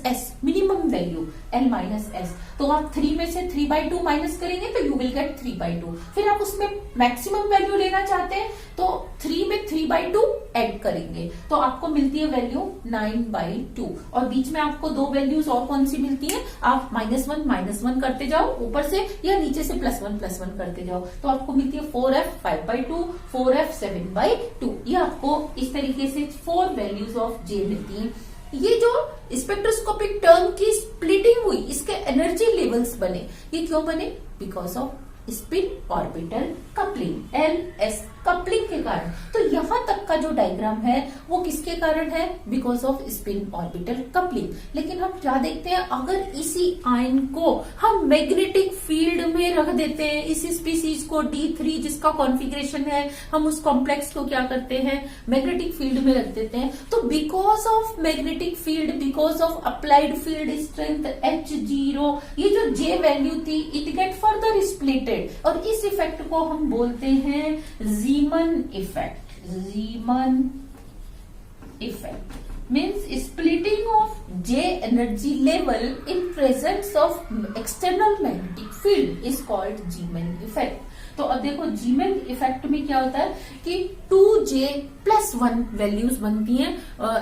- S minimum value L - S। तो आप 3 में से 3/2 माइनस करेंगे तो यू विल गेट 3/2। फिर आप उसमें मैक्सिमम वैल्यू लेना चाहते हैं तो 3 में 3/2 ऐड करेंगे, तो आपको मिलती है वैल्यू 9/2। और बीच में आपको दो वैल्यूज और कौन सी मिलती है, आप -1 -1 करते जाओ ऊपर से या नीचे से +1 +1 करते जाओ, तो आपको मिलती है 4F 5/2, 4F 7/2। ये आपको इस तरीके से 4 वैल्यूज ऑफ J मिलती हैं। ये जो स्पेक्ट्रोस्कोपिक टर्म की स्प्लिटिंग हुई, इसके एनर्जी लेवल्स बने, ये क्यों बने, because off spin orbital coupling, LS coupling के कारण। तो यहां तक का जो डायग्राम है वो किसके कारण है, because off spin orbital coupling. लेकिन हम क्या देखते हैं, अगर इसी आयन को हम मैग्नेटिक फील्ड में रख देते हैं, इस स्पीसीज को D3 जिसका कॉन्फ़िगरेशन है, हम उस कॉम्प्लेक्स को क्या करते हैं, मैग्नेटिक फील्ड में रख देते हैं, तो because of magnetic field, because of applied field strength H0, ये जो J वैल्यू थी इट गेट फर्दर स्प्लिटेड, और इस इफेक्ट को हम बोलते हैं Zeeman effect. Zeeman effect means splitting of J energy level in presence of external magnetic field is called Zeeman effect. तो अब देखो ज़ीमन इफेक्ट में क्या होता है कि 2J + 1 वैल्यूज बनती हैं,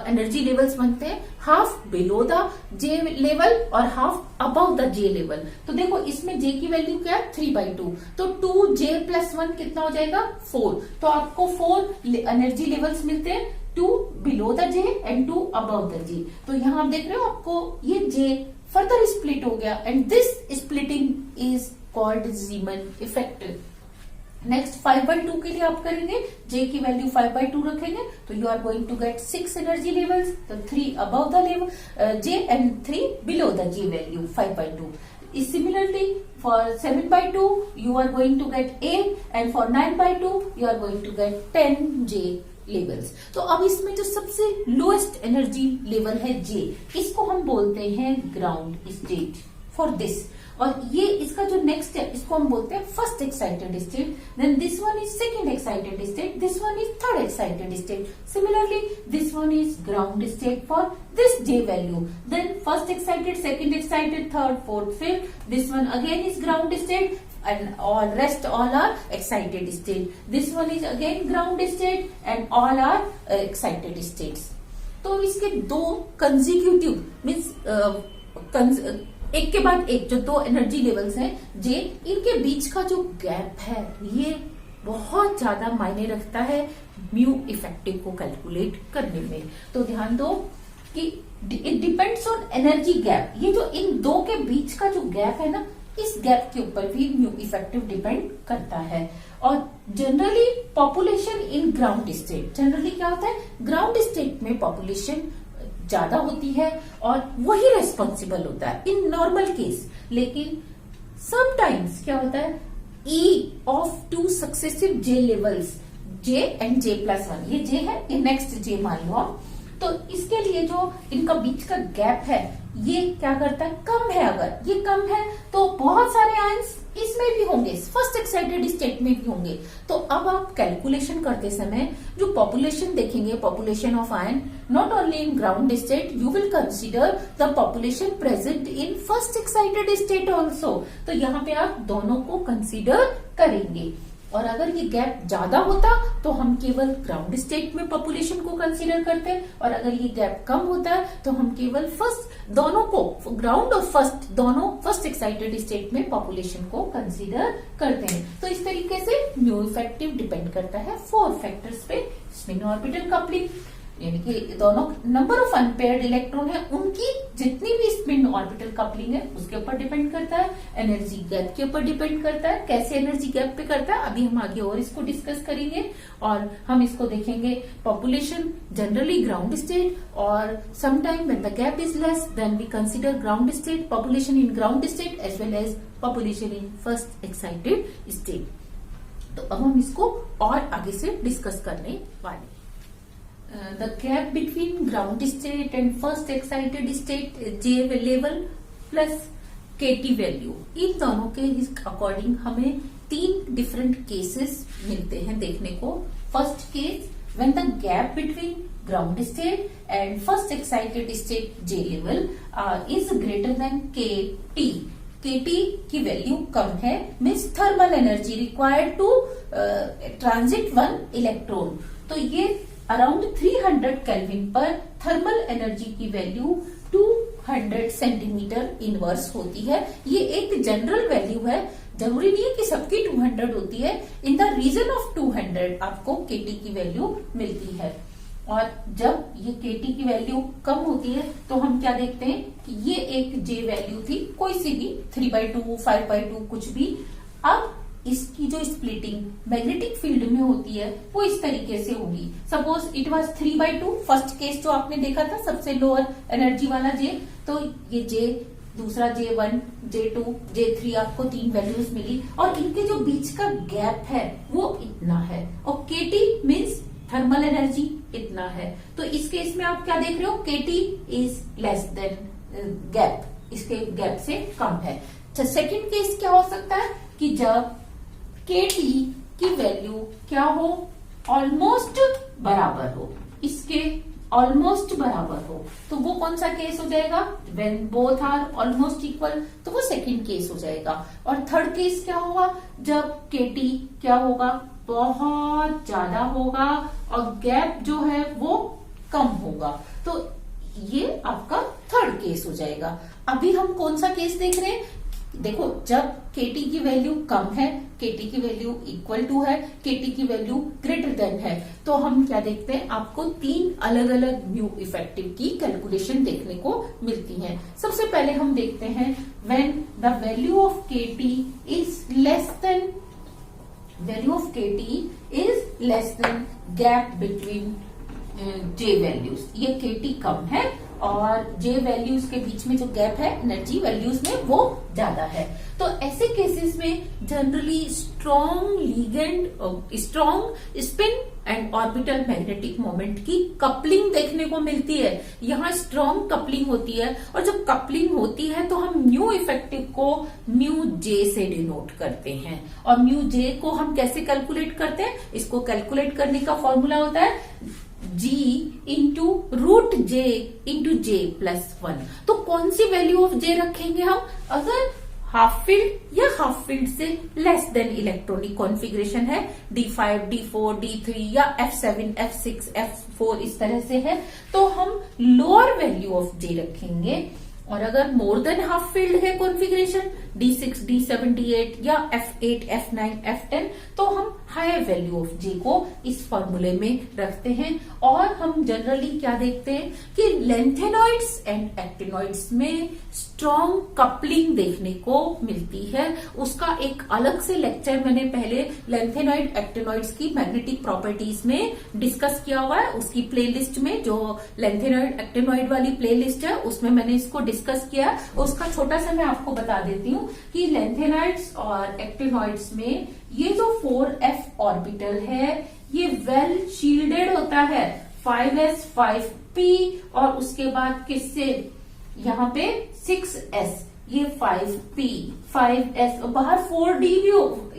एनर्जी लेवल्स बनते हैं, half below the J level और half above the J level. तो देखो इसमें J की वैल्यू क्या है, 3/2, तो 2J + 1 कितना हो जाएगा, 4। तो आपको 4 एनर्जी लेवल्स मिलते हैं, 2 below the J and 2 above the J। तो यहाँ आप देख रहे हो आपको ये J फर्दर स्प्लिट हो गया and this splitting is called Zeeman effect. Next 5/2 के लिए आप करेंगे, J की वैल्यू 5/2 रखेंगे, तो you are going to get 6 energy levels, तो 3 above the level J and 3 below the J value 5/2। Similarly, for 7/2 you are going to get 8 and for 9/2 you are going to get 10 J levels. तो अब इसमें जो सबसे lowest energy level है J, इसको हम बोलते हैं ग्राउंड स्टेट फॉर दिस, और ये इसका जो नेक्स्ट है इसको हम बोलते हैं first excited state, then this one is second excited state, this one is third excited state, similarly this one is ground state for this J value, then first excited, second excited, third, fourth, fifth, this one again is ground state and all rest all are excited state, this one is again ground state and all are excited states। तो इसके दो consecutive means एक के बाद एक जो दो energy levels हैं J, इनके बीच का जो गैप है ये बहुत ज्यादा मायने रखता है म्यू इफेक्टिव को कैलकुलेट करने में। तो ध्यान दो कि it depends on energy gap, ये जो इन दो के बीच का जो गैप है ना, इस गैप के ऊपर भी म्यू इफेक्टिव डिपेंड करता है। और generally population in ground state, generally क्या होता है, ग्राउंड स्टेट में पॉपुलेशन ज्यादा होती है और वही रेस्पॉन्सिबल होता है इन नॉर्मल केस। लेकिन समटाइम्स क्या होता है, ई of to successive J levels, J and J plus one, ये जे है, ये नेक्स्ट जे मान लो आप। तो इसके लिए जो इनका बीच का गैप है ये क्या करता है, कम है। अगर ये कम है तो बहुत सारे आयंस इसमें भी होंगे, फर्स्ट एक्साइटेड स्टेट में भी होंगे। तो अब आप कैलकुलेशन करते समय जो पॉपुलेशन देखेंगे, population of ion, not only in ground state, you will consider the population present in first excited state also. तो यहाँ पे आप दोनों को कंसीडर करेंगे। और अगर ये गैप ज्यादा होता तो हम केवल ग्राउंड स्टेट में पॉपुलेशन को कंसीडर करते हैं, और अगर ये गैप कम होता है तो हम केवल फर्स्ट, दोनों को, ग्राउंड और फर्स्ट दोनों फर्स्ट एक्साइटेड स्टेट में पॉपुलेशन को कंसीडर करते हैं। तो इस तरीके से म्यू इफेक्टिव डिपेंड करता है 4 फैक्टर्स पे। स्पिन ऑर्बिटल कपलिंग, यानी कि दोनों नंबर ऑफ अनपेयर्ड इलेक्ट्रॉन है उनकी जितनी भी स्पिन ऑर्बिटल कपलिंग है उसके ऊपर डिपेंड करता है। एनर्जी गैप के ऊपर डिपेंड करता है। कैसे एनर्जी गैप पे करता है अभी हम आगे और इसको डिस्कस करेंगे, और हम इसको देखेंगे पॉपुलेशन जनरली ग्राउंड स्टेट, और sometime when the gap is less than we consider ground state, population in ground state as well as population in first excited state. तो अब हम इसको और आगे से डिस्कस करने वाले। The gap between ground state and first excited state J level plus KT value, इन दोनों के अकॉर्डिंग हमें 3 डिफरेंट केसेस मिलते हैं देखने को। First case, when the gap between ground state and first excited state J level is greater than KT, KT की value कम है, means thermal energy required to transit one electron. तो ये अराउंड 300 केल्विन पर थर्मल एनर्जी की value 200 centimetre inverse होती है। ये एक जनरल वैल्यू है, जरूरी नहीं है कि सबकी 200 होती है। इन द रीजन ऑफ 200 आपको केटी की वैल्यू मिलती है। और जब ये केटी की वैल्यू कम होती है तो हम क्या देखते हैं कि ये एक जे वैल्यू थी, कोई सी भी, 3/2, 5/2 कुछ भी। अब इसकी जो स्प्लिटिंग मैग्नेटिक फील्ड में होती है वो इस तरीके से होगी। Suppose it was 3/2, first case जो आपने देखा था सबसे लोअर एनर्जी वाला जे, तो ये जे, दूसरा J1, J2, J3 आपको 3 वैल्यूज मिली, और इनके जो बीच का गैप है वो इतना है, और KT मीन्स थर्मल एनर्जी इतना है। तो इस केस में आप क्या देख रहे हो, KT is less then gap, इसके गैप से कम है। सेकेंड केस क्या हो सकता है कि जब KT की वैल्यू क्या हो, ऑलमोस्ट बराबर हो, इसके ऑलमोस्ट बराबर हो, तो वो कौन सा केस हो जाएगा, when both are almost equal, तो वो सेकंड केस हो जाएगा। और थर्ड केस क्या होगा, जब KT क्या होगा, बहुत ज्यादा होगा और गैप जो है वो कम होगा, तो ये आपका थर्ड केस हो जाएगा। अभी हम कौन सा केस देख रहे हैं, देखो जब KT की वैल्यू कम है, KT की वैल्यू इक्वल टू है, KT की वैल्यू ग्रेटर देन है, तो हम क्या देखते हैं, आपको 3 अलग अलग म्यू इफेक्टिव की कैलकुलेशन देखने को मिलती है। सबसे पहले हम देखते हैं when the value of KT is less then, value of KT is less then gap between J values. ये KT कम है और J वैल्यूज के बीच में जो गैप है एनर्जी वैल्यूज में वो ज्यादा है। तो ऐसे केसेस में generally strong ligand, strong spin and orbital magnetic moment की कपलिंग देखने को मिलती है। यहाँ स्ट्रॉन्ग कपलिंग होती है, और जब कपलिंग होती है तो हम म्यू इफेक्टिव को म्यू जे से डिनोट करते हैं। और म्यू जे को हम कैसे कैलकुलेट करते हैं, इसको कैलकुलेट करने का फॉर्मूला होता है G into root J into J+1। तो कौन सी वैल्यू ऑफ J रखेंगे हम, अगर हाफ फील्ड या हाफ फील्ड से लेस देन इलेक्ट्रॉनिक कॉन्फ़िगरेशन है, D5, D4, D3 या F7, F6, F4 इस तरह से है, तो हम लोअर वैल्यू ऑफ J रखेंगे। और अगर मोर देन हाफ फील्ड है कॉन्फ़िगरेशन, D6, D7, D8 या F8, F9, F10, तो हम हायर वैल्यू ऑफ J को इस फॉर्मूले में रखते हैं। और हम जनरली क्या देखते हैं कि लेंथेनॉइड्स एंड एक्टिनॉइड्स में स्ट्रॉन्ग कपलिंग देखने को मिलती है। उसका एक अलग से लेक्चर मैंने पहले लेंथेनॉइड एक्टिनॉइड्स की मैग्नेटिक प्रॉपर्टीज में डिस्कस किया हुआ है, उसकी प्लेलिस्ट में, जो लेंथेनॉइड एक्टिनॉइड वाली प्लेलिस्ट है उसमें मैंने इसको डिस्कस किया। उसका छोटा सा मैं आपको बता देती हूँ कि लेंथेनॉइड्स और एक्टिनॉइड्स में ये जो 4f ऑर्बिटल है ये वेल शील्डेड होता है 5s 5p और उसके बाद किससे यहाँ पे 6s ये 5p 5s बाहर 4d भी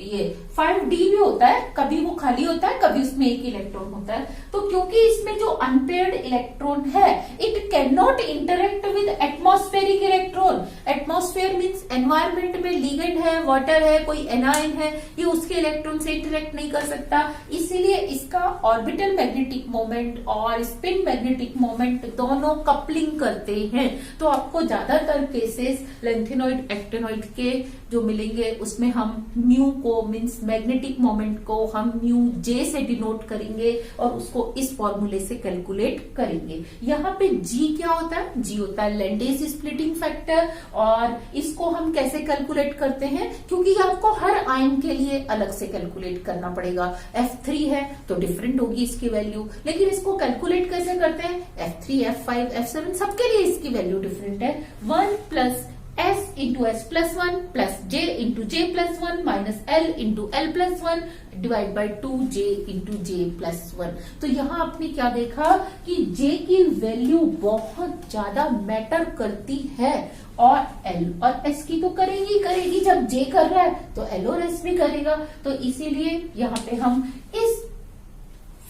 ये 5d भी होता है, कभी वो खाली होता है कभी उसमें एक इलेक्ट्रॉन होता है। तो क्योंकि इसमें जो अनपेयर्ड इलेक्ट्रॉन है it can not interact with atmospheric electron. Atmosphere means environment में लिगेंड है, वाटर है, कोई एनायन है, ये उसके इलेक्ट्रॉन से इंटरेक्ट नहीं कर सकता, इसीलिए इसका ऑर्बिटल मैग्नेटिक मोमेंट और स्पिन मैग्नेटिक मोमेंट दोनों कपलिंग करते हैं। तो आपको ज्यादातर केसेस लेंथेनॉइड एक्टिनॉइड के जो मिलेंगे उसमें हम म्यू को मीन्स मैग्नेटिक मोमेंट को हम म्यू जे से डिनोट करेंगे और उसको इस फॉर्मूले से कैलकुलेट करेंगे। यहाँ पे जी क्या होता है, जी होता है लैंडेस स्प्लिटिंग फैक्टर और इसको हम कैसे कैलकुलेट करते हैं क्योंकि आपको हर आयन के लिए अलग से कैलकुलेट करना पड़ेगा। F3 है तो डिफरेंट होगी इसकी वैल्यू, लेकिन इसको कैलकुलेट कैसे करते हैं F3 F5 F7 सबके लिए इसकी वैल्यू डिफरेंट है। 1 plus S into S plus 1 plus J into J plus 1 minus L into L plus 1 divide by 2J into J plus 1। तो यहाँ आपने क्या देखा कि J की वैल्यू बहुत ज्यादा मैटर करती है और L और S की तो करेगी, जब J कर रहा है तो L और S भी करेगा। तो इसीलिए यहाँ पे हम इस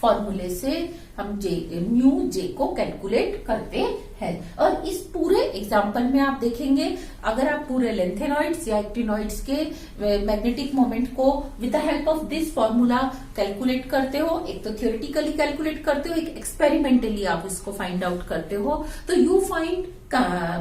फॉर्मूले से हम म्यू जे को कैलकुलेट करते हैं। और इस पूरे एग्जाम्पल में आप देखेंगे अगर आप पूरे लेंथेनॉइड्स या एक्टिनॉइड्स के मैग्नेटिक मोमेंट को with the help of this formula calculate करते हो, एक तो थियोरेटिकली कैलकुलेट करते हो, एक एक्सपेरिमेंटली आप इसको फाइंड आउट करते हो, तो यू फाइंड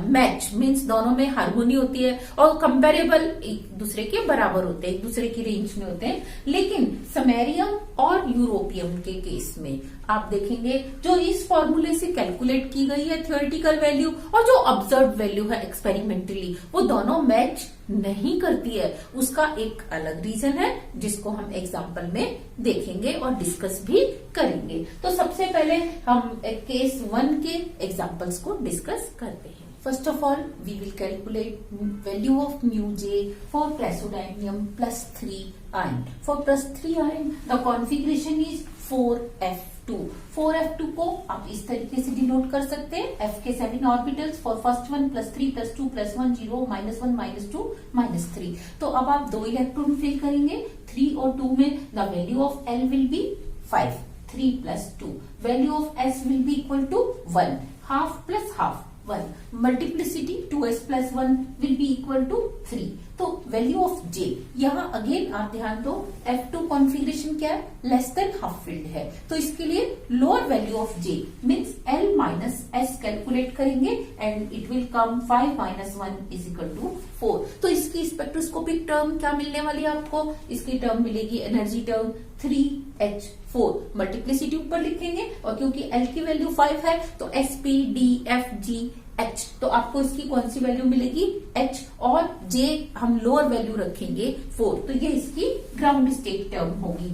मैच मीन्स दोनों में हार्मोनी होती है और कंपेरेबल एक दूसरे के बराबर होते हैं, एक दूसरे की रेंज में होते हैं। लेकिन समैरियम और यूरोपियम के केस में आप देखेंगे जो इस फॉर्मूले से कैलकुलेट की गई है थियोरेटिकल वैल्यू और जो ऑब्जर्व वैल्यू है एक्सपेरिमेंटली वो दोनों मैच नहीं करती है। उसका एक अलग रीजन है जिसको हम एग्जाम्पल में देखेंगे और डिस्कस भी करेंगे। तो सबसे पहले हम केस 1 के एग्जाम्पल्स को डिस्कस करते हैं। First of all, we will calculate value of mu J for praseodymium plus 3 ion. For plus 3 ion, the configuration is 4f2. 4f2 को आप इस तरीके से डिनोट कर सकते हैं f के 7 orbitals for first one plus 3 plus 2 plus 1 0 -1 -2 -3। तो अब आप 2 इलेक्ट्रॉन फिल करेंगे 3 और 2 में। The value of L will be 5 3 plus 2। Value of S will be equal to 1 half plus half 1। Multiplicity 2s plus 1 will be equal to 3। तो value of J यहाँ again आप ध्यान दो F2 कॉन्फ़िगरेशन क्या है, लेस देन हाफ फील्ड है, तो इसके लिए lower value of J means L minus S calculate करेंगे and it will come 5 minus 1 is equal to 4। तो इसकी स्पेक्ट्रोस्कोपिक टर्म क्या मिलने वाली है आपको, इसकी टर्म मिलेगी एनर्जी टर्म 3H4। मल्टीप्लिसिटी ऊपर लिखेंगे और क्योंकि L की वैल्यू 5 है तो SP D F G H, तो आपको इसकी कौन सी वैल्यू मिलेगी H और J हम लोअर वैल्यू रखेंगे 4, तो ये इसकी ग्राउंड स्टेट टर्म होगी।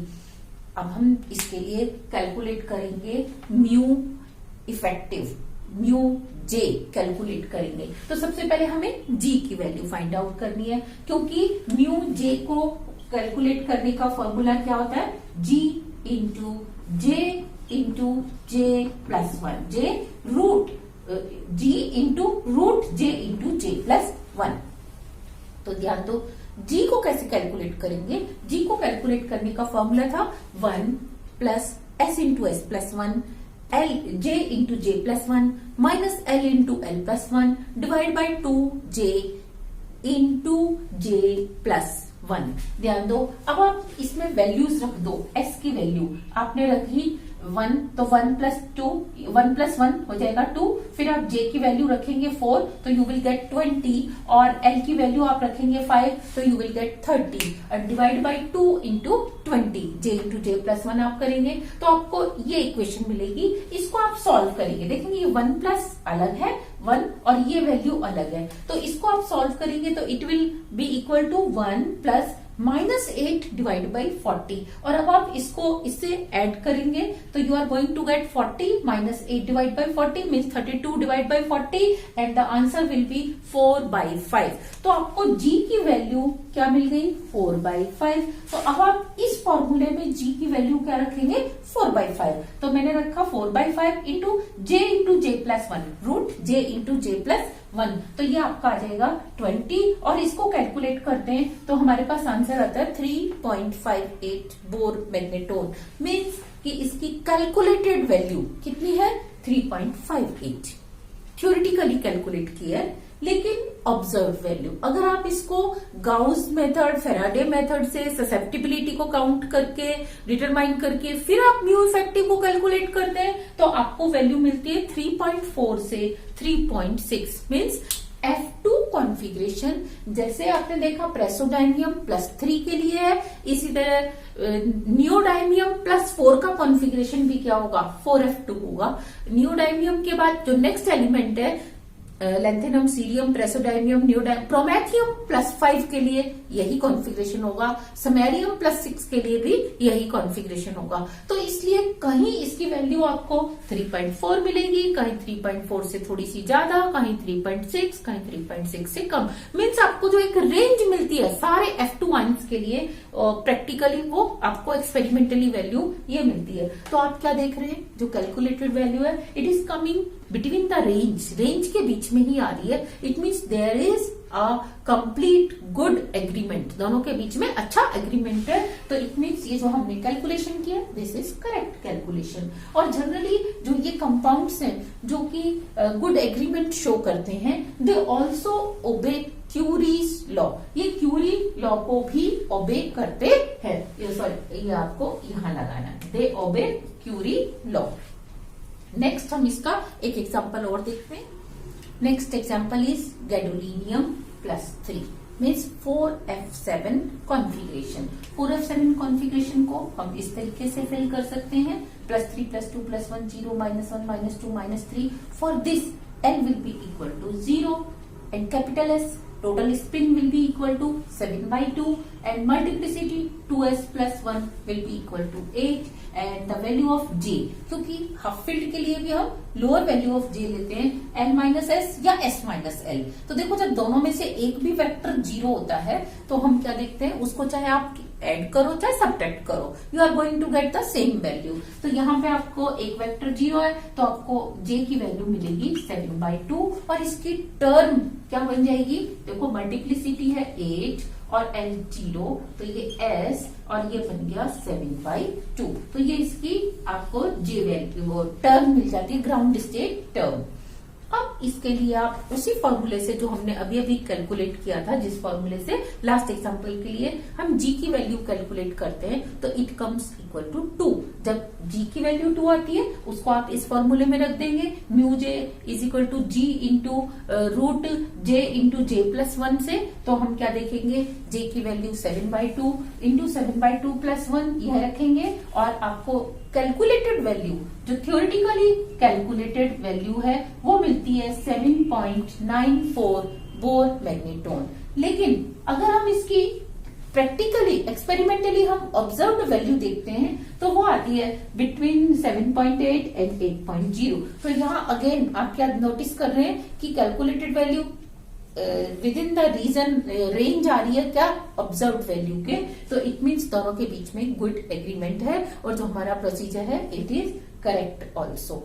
अब हम इसके लिए कैलकुलेट करेंगे mu effective, mu J calculate करेंगे। तो सबसे पहले हमें G की वैल्यू फाइंड आउट करनी है क्योंकि म्यू J को कैलकुलेट करने का फॉर्मूला क्या होता है, G into J plus 1, J root G into root J into J plus 1। तो ध्यान दो G को कैसे कैलकुलेट करेंगे, G को कैलकुलेट करने का फॉर्मूला था 1 plus S into S plus 1 L J into J plus 1 minus L into L plus 1 divide by 2 J into J plus 1। ध्यान दो अब आप इसमें वैल्यूज रख दो। S की वैल्यू आपने रखी 1 तो 1 प्लस 1 हो जाएगा 2, फिर आप J की वैल्यू रखेंगे 4 तो यू विल गेट 20 और L की वैल्यू आप रखेंगे 5 तो यू विल गेट 30 और divide by 2 into 20 J into J plus 1 आप करेंगे तो आपको ये इक्वेशन मिलेगी। इसको आप सॉल्व करेंगे, देखेंगे ये 1 प्लस अलग है 1 और ये वैल्यू अलग है, तो इसको आप सॉल्व करेंगे तो it will be equal to 1 plus -8 divide by 40, और अब आप इसको इससे ऐड करेंगे तो you are going to get 40 -8 divide by 40 means 32 divide by 40 and the answer will be 4/5। तो आपको g की वैल्यू क्या मिल गई? 4/5। तो अब आप इस फॉर्मूले में g की वैल्यू क्या रखेंगे? 4/5। तो मैंने रखा 4/5 into j plus 1, root j into J plus 1, तो ये आपका आ जाएगा 20, और इसको कैलकुलेट करते हैं तो हमारे पास आंसर आता है 3.58 बोर मैग्नेटोन। मीन्स कि इसकी कैलकुलेटेड वैल्यू कितनी है? 3.58। थ्योरेटिकली कैलकुलेट किया है, लेकिन ऑब्जर्व वैल्यू अगर आप इसको गाउस मेथड, फेराडे मेथड से ससेप्टिबिलिटी को काउंट करके डिटरमाइन करके फिर आप म्यू इफेक्टिव को कैलकुलेट करते हैं तो आपको वैल्यू मिलती है 3.4 से 3.6। मीन्स F2 कॉन्फ़िगरेशन जैसे आपने देखा प्रेसोडायनियम +3 के लिए है, इसी तरह नियोडायमियम +4 का कॉन्फ़िगरेशन भी क्या होगा? 4F2 होगा। नियोडायमियम के बाद जो नेक्स्ट एलिमेंट है लेंथेनम, सीरियम, प्रेसोडायमियम, प्रोमेथियम +5 के लिए यही कॉन्फ़िगरेशन होगा, समैरियम +6 के लिए भी यही कॉन्फ़िगरेशन होगा। तो इसलिए कहीं इसकी वैल्यू आपको 3.4 मिलेगी, कहीं 3.4 से थोड़ी सी ज्यादा, कहीं 3.6, कहीं 3.6 से कम। मीन्स आपको जो एक रेंज मिलती है सारे F2 आयंस के लिए प्रैक्टिकली वो आपको एक्सपेरिमेंटली वैल्यू ये मिलती है। तो आप क्या देख रहे हैं? जो कैलकुलेटेड वैल्यू है it is coming between the range के बीच में ही आ रही है। It means there is a complete good agreement, दोनों के बीच में अच्छा एग्रीमेंट है। तो इट मीन्स ये जो हमने कैलकुलेशन किया दिस इज करेक्ट कैलकुलेशन। और जनरली जो ये कंपाउंड्स हैं जो कि गुड एग्रीमेंट शो करते हैं, दे ऑल्सो ओबे क्यूरीज लॉ। ये क्यूरी लॉ को भी ओबे करते हैं। सॉरी, ये आपको यहां लगाना है, दे ओबे क्यूरी लॉ। नेक्स्ट हम इसका एक एग्जांपल और देखते हैं। Next example is gadolinium +3 means 4F7 configuration. 4F7 configuration को हम इस तरीके से फिल कर सकते हैं, +3 +2 +1 0 -1 -2 -3। For this L will be equal to 0 and capital S total spin will be equal to 7/2 and multiplicity 2s plus 1 will be equal to 8 and the value of j, क्योंकि half field के लिए भी हम lower value of j लेते हैं L-S या S-L। तो देखो जब दोनों में से एक भी वेक्टर 0 होता है तो हम क्या देखते हैं, उसको चाहे आप ऐड करो चाहे सब्ट्रैक्ट करो, you are going to get the same value. तो यहाँ पे आपको एक वेक्टर 0 है तो आपको j की वैल्यू मिलेगी 7/2 और इसकी टर्म क्या बन जाएगी? देखो मल्टीप्लिसिटी है 8 और L 0, तो ये S और ये बन गया 7/2। तो ये इसकी आपको j वैल्यू टर्म मिल जाती है, ग्राउंड स्टेट टर्म। अब इसके लिए आप उसी फॉर्मूले से जो हमने अभी अभी कैलकुलेट किया था, जिस फॉर्मूले से लास्ट एग्जांपल के लिए हम g की वैल्यू कैलकुलेट करते हैं, तो इट कम्स इक्वल टू 2। जब g की वैल्यू 2 आती है उसको आप इस फॉर्मूले में रख देंगे, mu j is equal to g into root j into J plus 1 से। तो हम क्या देखेंगे, j की वैल्यू 7/2 इंटू 7/2 + 1 यह रखेंगे और आपको कैलकुलेटेड वैल्यू जो थ्योरेटिकली कैलकुलेटेड वैल्यू है वो मिलती है 7.94 बोर मैग्नेटोन। लेकिन अगर हम इसकी प्रैक्टिकली एक्सपेरिमेंटली हम ऑब्जर्व्ड वैल्यू देखते हैं तो वो आती है बिटवीन 7.8 एंड 8.0। तो यहाँ अगेन आप क्या नोटिस कर रहे हैं कि calculated value within the region range आ रही है क्या, ऑब्जर्व वैल्यू के। तो इट मीन्स दोनों के बीच में गुड एग्रीमेंट है और जो हमारा प्रोसीजर है it is correct also.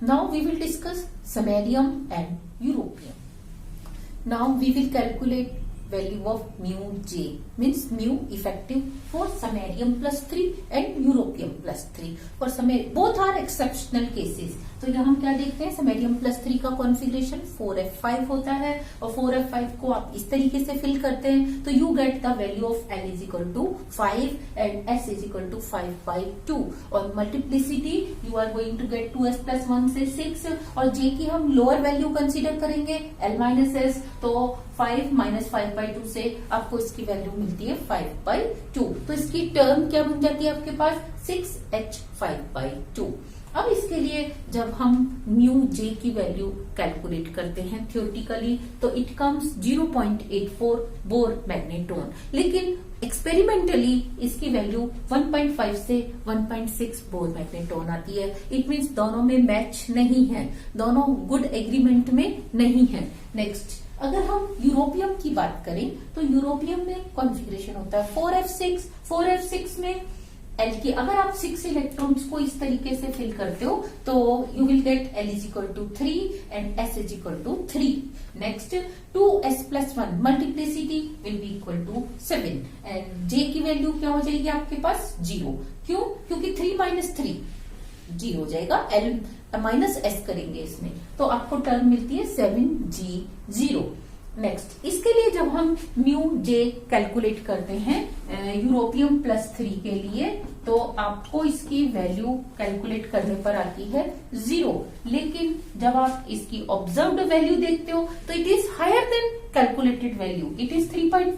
Now we will discuss samarium and europium. Now we will calculate value of mu j means mu effective for samarium +3 and europium +3 for both are exceptional cases। तो यहाँ हम क्या देखते हैं, samarium +3 का configuration 4F5 होता है और 4F5 को आप इस तरीके से फिल करते हैं तो you get the value of L is equal to 5 and S is equal to 5/2 और multiplicity you are going to get 2s + 1 से 6 और j की हम लोअर वैल्यू कंसीडर करेंगे L-S, तो 5 - 5/2 से आपको इसकी वैल्यू मिलती है 5/2। तो इसकी टर्म क्या बन जाती है आपके पास 6H 5/2। अब इसके लिए जब हम म्यू जे की वैल्यू कैलकुलेट करते हैं थियोरेटिकली तो इट कम्स 0.84 बोर मैग्नेट्रॉन, लेकिन एक्सपेरिमेंटली इसकी वैल्यू 1.5 से 1.6 बोर मैग्नेट्रॉन आती है। इट मीन्स दोनों में मैच नहीं है, दोनों गुड एग्रीमेंट में नहीं है। नेक्स्ट, अगर हम यूरोपियम की बात करें तो यूरोपियम में कॉन्फ़िगरेशन होता है 4f6। 4f6 में एल की अगर आप 6 इलेक्ट्रॉन्स को इस तरीके से फिल करते हो तो you will get L is equal to 3 and S is equal to 3। Next 2s+1 multiplicity will be equal to 7 and J की वैल्यू क्या हो जाएगी आपके पास 0। क्यों? क्योंकि 3 - 3 0 हो जाएगा, L -S करेंगे इसमें तो आपको टर्म मिलती है 7G0। नेक्स्ट, इसके लिए जब हम म्यू जे कैलकुलेट करते हैं यूरोपियम +3 के लिए तो आपको इसकी वैल्यू कैलकुलेट करने पर आती है 0, लेकिन जब आप इसकी ऑब्जर्व्ड वैल्यू देखते हो तो it is higher than calculated value. It is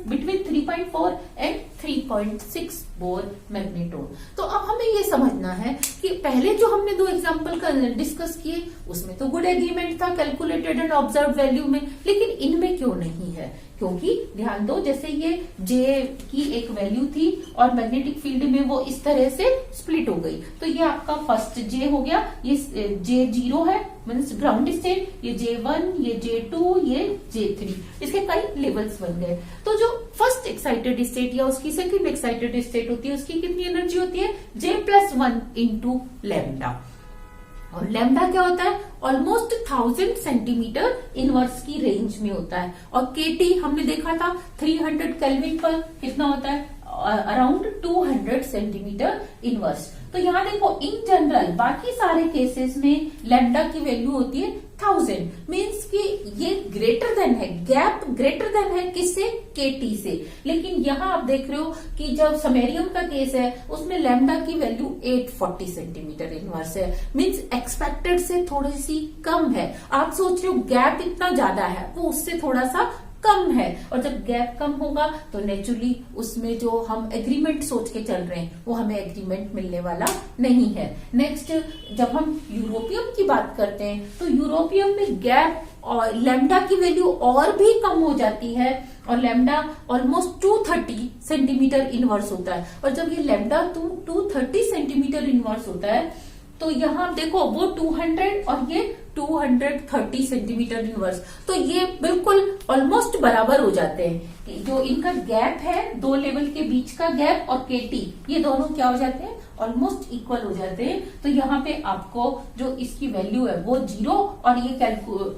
between 3.4 and 3.6 Bohr magnetron. तो अब हमें ये समझना है कि पहले जो हमने दो एग्जांपल डिस्कस किए उसमें तो गुड एग्रीमेंट था कैलकुलेटेड एंड ऑब्जर्व वैल्यू में, लेकिन इनमें क्यों नहीं है? क्योंकि ध्यान दो, जैसे ये जे की एक वैल्यू थी और मैग्नेटिक फील्ड में वो इस तरह से स्प्लिट हो गई, तो ये आपका फर्स्ट जे हो गया, ये J0 है मीन्स ग्राउंड स्टेट, ये J1, ये J2, ये J3, इसके कई लेवल्स बन गए। तो जो फर्स्ट एक्साइटेड स्टेट या उसकी सेकंड एक्साइटेड स्टेट होती है उसकी कितनी एनर्जी होती है? J+1 into lambda. और लैम्डा क्या होता है? ऑलमोस्ट 1000 सेंटीमीटर इनवर्स की रेंज में होता है। और केटी हमने देखा था 300 केल्विन पर कितना होता है? Around 200 centimetre inverse. तो यहाँ देखो इन जनरल बाकी सारे केसेस में लैम्डा की वैल्यू होती है 1000, मीन्स कि ये ग्रेटर देन है, गैप ग्रेटर देन है किससे? केटी से। लेकिन यहाँ आप देख रहे हो कि जब समेरियम का केस है उसमें लैम्डा की वैल्यू 840 सेंटीमीटर इनवर्स है, मीन्स एक्सपेक्टेड से थोड़ी सी कम है। आप सोच रहे हो गैप इतना ज्यादा है, वो उससे थोड़ा सा कम है। और जब गैप कम होगा तो नेचुरली उसमें जो हम एग्रीमेंट सोच के चल रहे हैं वो हमें एग्रीमेंट मिलने वाला नहीं है। नेक्स्ट, जब हम यूरोपियम की बात करते हैं तो यूरोपियम में गैप और लैम्डा की वैल्यू और भी कम हो जाती है और लैम्डा ऑलमोस्ट 230 सेंटीमीटर इनवर्स होता है। और जब ये लैम्डा 230 सेंटीमीटर इनवर्स होता है तो यहाँ देखो वो 200 और ये 230 सेंटीमीटर इनवर्स, तो ये बिल्कुल ऑलमोस्ट बराबर हो जाते हैं। जो इनका गैप है, दो लेवल के बीच का गैप और केटी, ये दोनों क्या हो जाते हैं? ऑलमोस्ट इक्वल हो जाते हैं। तो यहाँ पे आपको जो इसकी वैल्यू है वो 0 और ये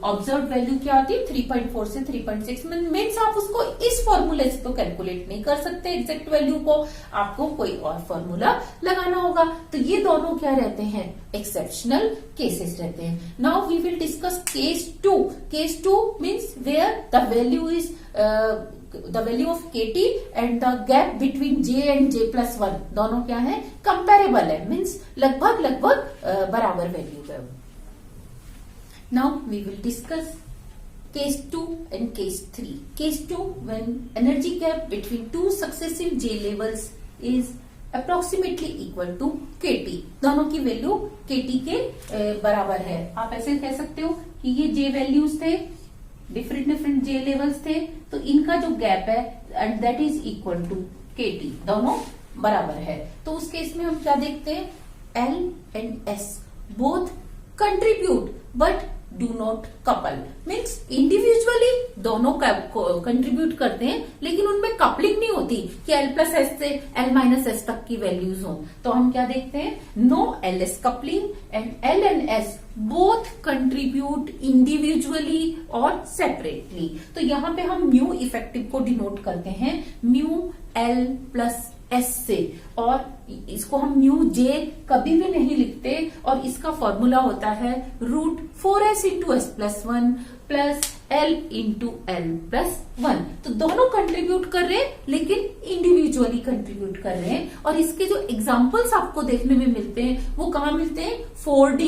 ऑब्जर्व वैल्यू क्या होती है? 3.4 से 3.6। मीन्स आप उसको इस फॉर्मूले से तो कैलकुलेट नहीं कर सकते एग्जैक्ट वैल्यू को, आपको कोई और फॉर्मूला लगाना होगा। तो ये दोनों क्या रहते हैं? एक्सेप्शनल केसेस रहते हैं। Now we will discuss case 2। Case 2 means where the value is the value of KT and the gap between J and J+1 दोनों क्या है? कंपेरेबल है, मीन्स लगभग बराबर वैल्यू है। Now we will discuss case 2 and case 3. Case 2, when energy gap between two successive J levels is approximately equal to KT, दोनों की value KT के बराबर है। आप ऐसे कह सकते हो कि ये J वैल्यूज थे, डिफरेंट J लेवल्स थे, तो इनका जो गैप है and that is equal to KT, दोनों बराबर है। तो उस केस में हम क्या देखते हैं? L and S both contribute but do not couple, means individually दोनों कंट्रीब्यूट करते हैं लेकिन उनमें कपलिंग नहीं होती कि L+S से L-S तक की वैल्यूज हो। तो हम क्या देखते हैं? No LS coupling and L and S both contribute individually और सेपरेटली। तो यहाँ पे हम म्यू इफेक्टिव को डिनोट करते हैं म्यू L+S से, और इसको हम म्यू जे कभी भी नहीं लिखते और इसका फॉर्मूला होता है √4s into S+1 plus L into L+1। तो दोनों कंट्रीब्यूट कर रहे हैं लेकिन इंडिविजुअली कंट्रीब्यूट कर रहे हैं। और इसके जो एग्जांपल्स आपको देखने में मिलते हैं वो कहाँ मिलते हैं? 4D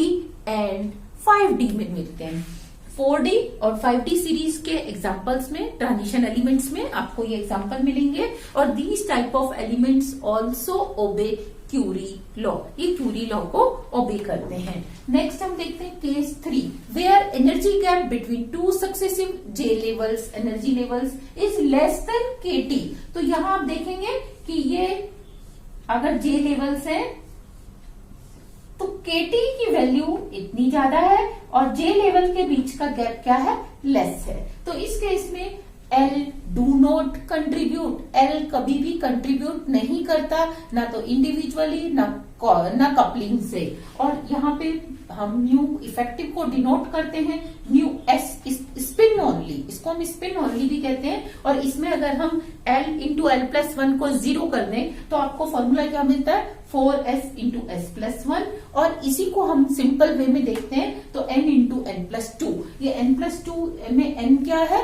एंड 5D में मिलते हैं। 4D और 5D सीरीज के एग्जांपल्स में, ट्रांजिशन एलिमेंट्स में आपको ये एग्जांपल मिलेंगे। और these type of elements also obey Curie law, ये क्यूरी लॉ को ओबे करते हैं। नेक्स्ट हम देखते हैं case 3, where energy gap between two successive J levels, energy levels is less than kT. तो यहां आप देखेंगे कि ये अगर जे लेवल्स है तो केटी की वैल्यू इतनी ज्यादा है और जे लेवल के बीच का गैप क्या है, लेस है। तो इस केस में L do not contribute, L कभी भी कंट्रीब्यूट नहीं करता, ना तो इंडिविजुअली ना कपलिंग से। और यहाँ पे हम न्यू इफेक्टिव को डिनोट करते हैं न्यू एस, स्पिन ओनली, इसको हम स्पिन ओनली भी कहते हैं। और इसमें अगर हम एल इंटू एल प्लस 1 को 0 कर दें तो आपको फॉर्मूला क्या मिलता है, 4s इंटू एस प्लस 1। और इसी को हम सिंपल वे में देखते हैं तो n इंटू एन प्लस 2, ये n प्लस 2 में n क्या है,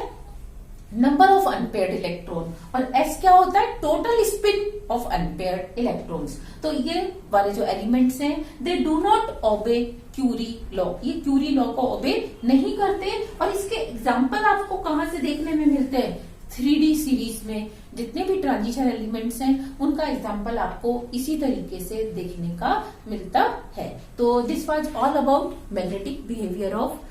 नंबर ऑफ अनपेयर्ड इलेक्ट्रॉन, और S क्या होता है, total spin of unpaired electrons. तो ये वाले जो एलिमेंट्स हैं they do not obey Curie law, ये क्यूरी लॉ को ओबे नहीं करते। और इसके एग्जाम्पल आपको कहां से देखने में मिलते हैं, 3D सीरीज में जितने भी ट्रांजिशन एलिमेंट्स हैं उनका एग्जाम्पल आपको इसी तरीके से देखने का मिलता है। तो this was all about magnetic behaviour of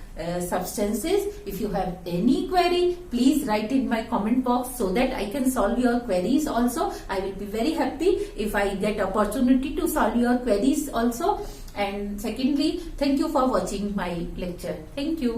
substances. If you have any query, please write in my comment box so that I can solve your queries also. I will be very happy if I get opportunity to solve your queries also. And secondly, thank you for watching my lecture. Thank you.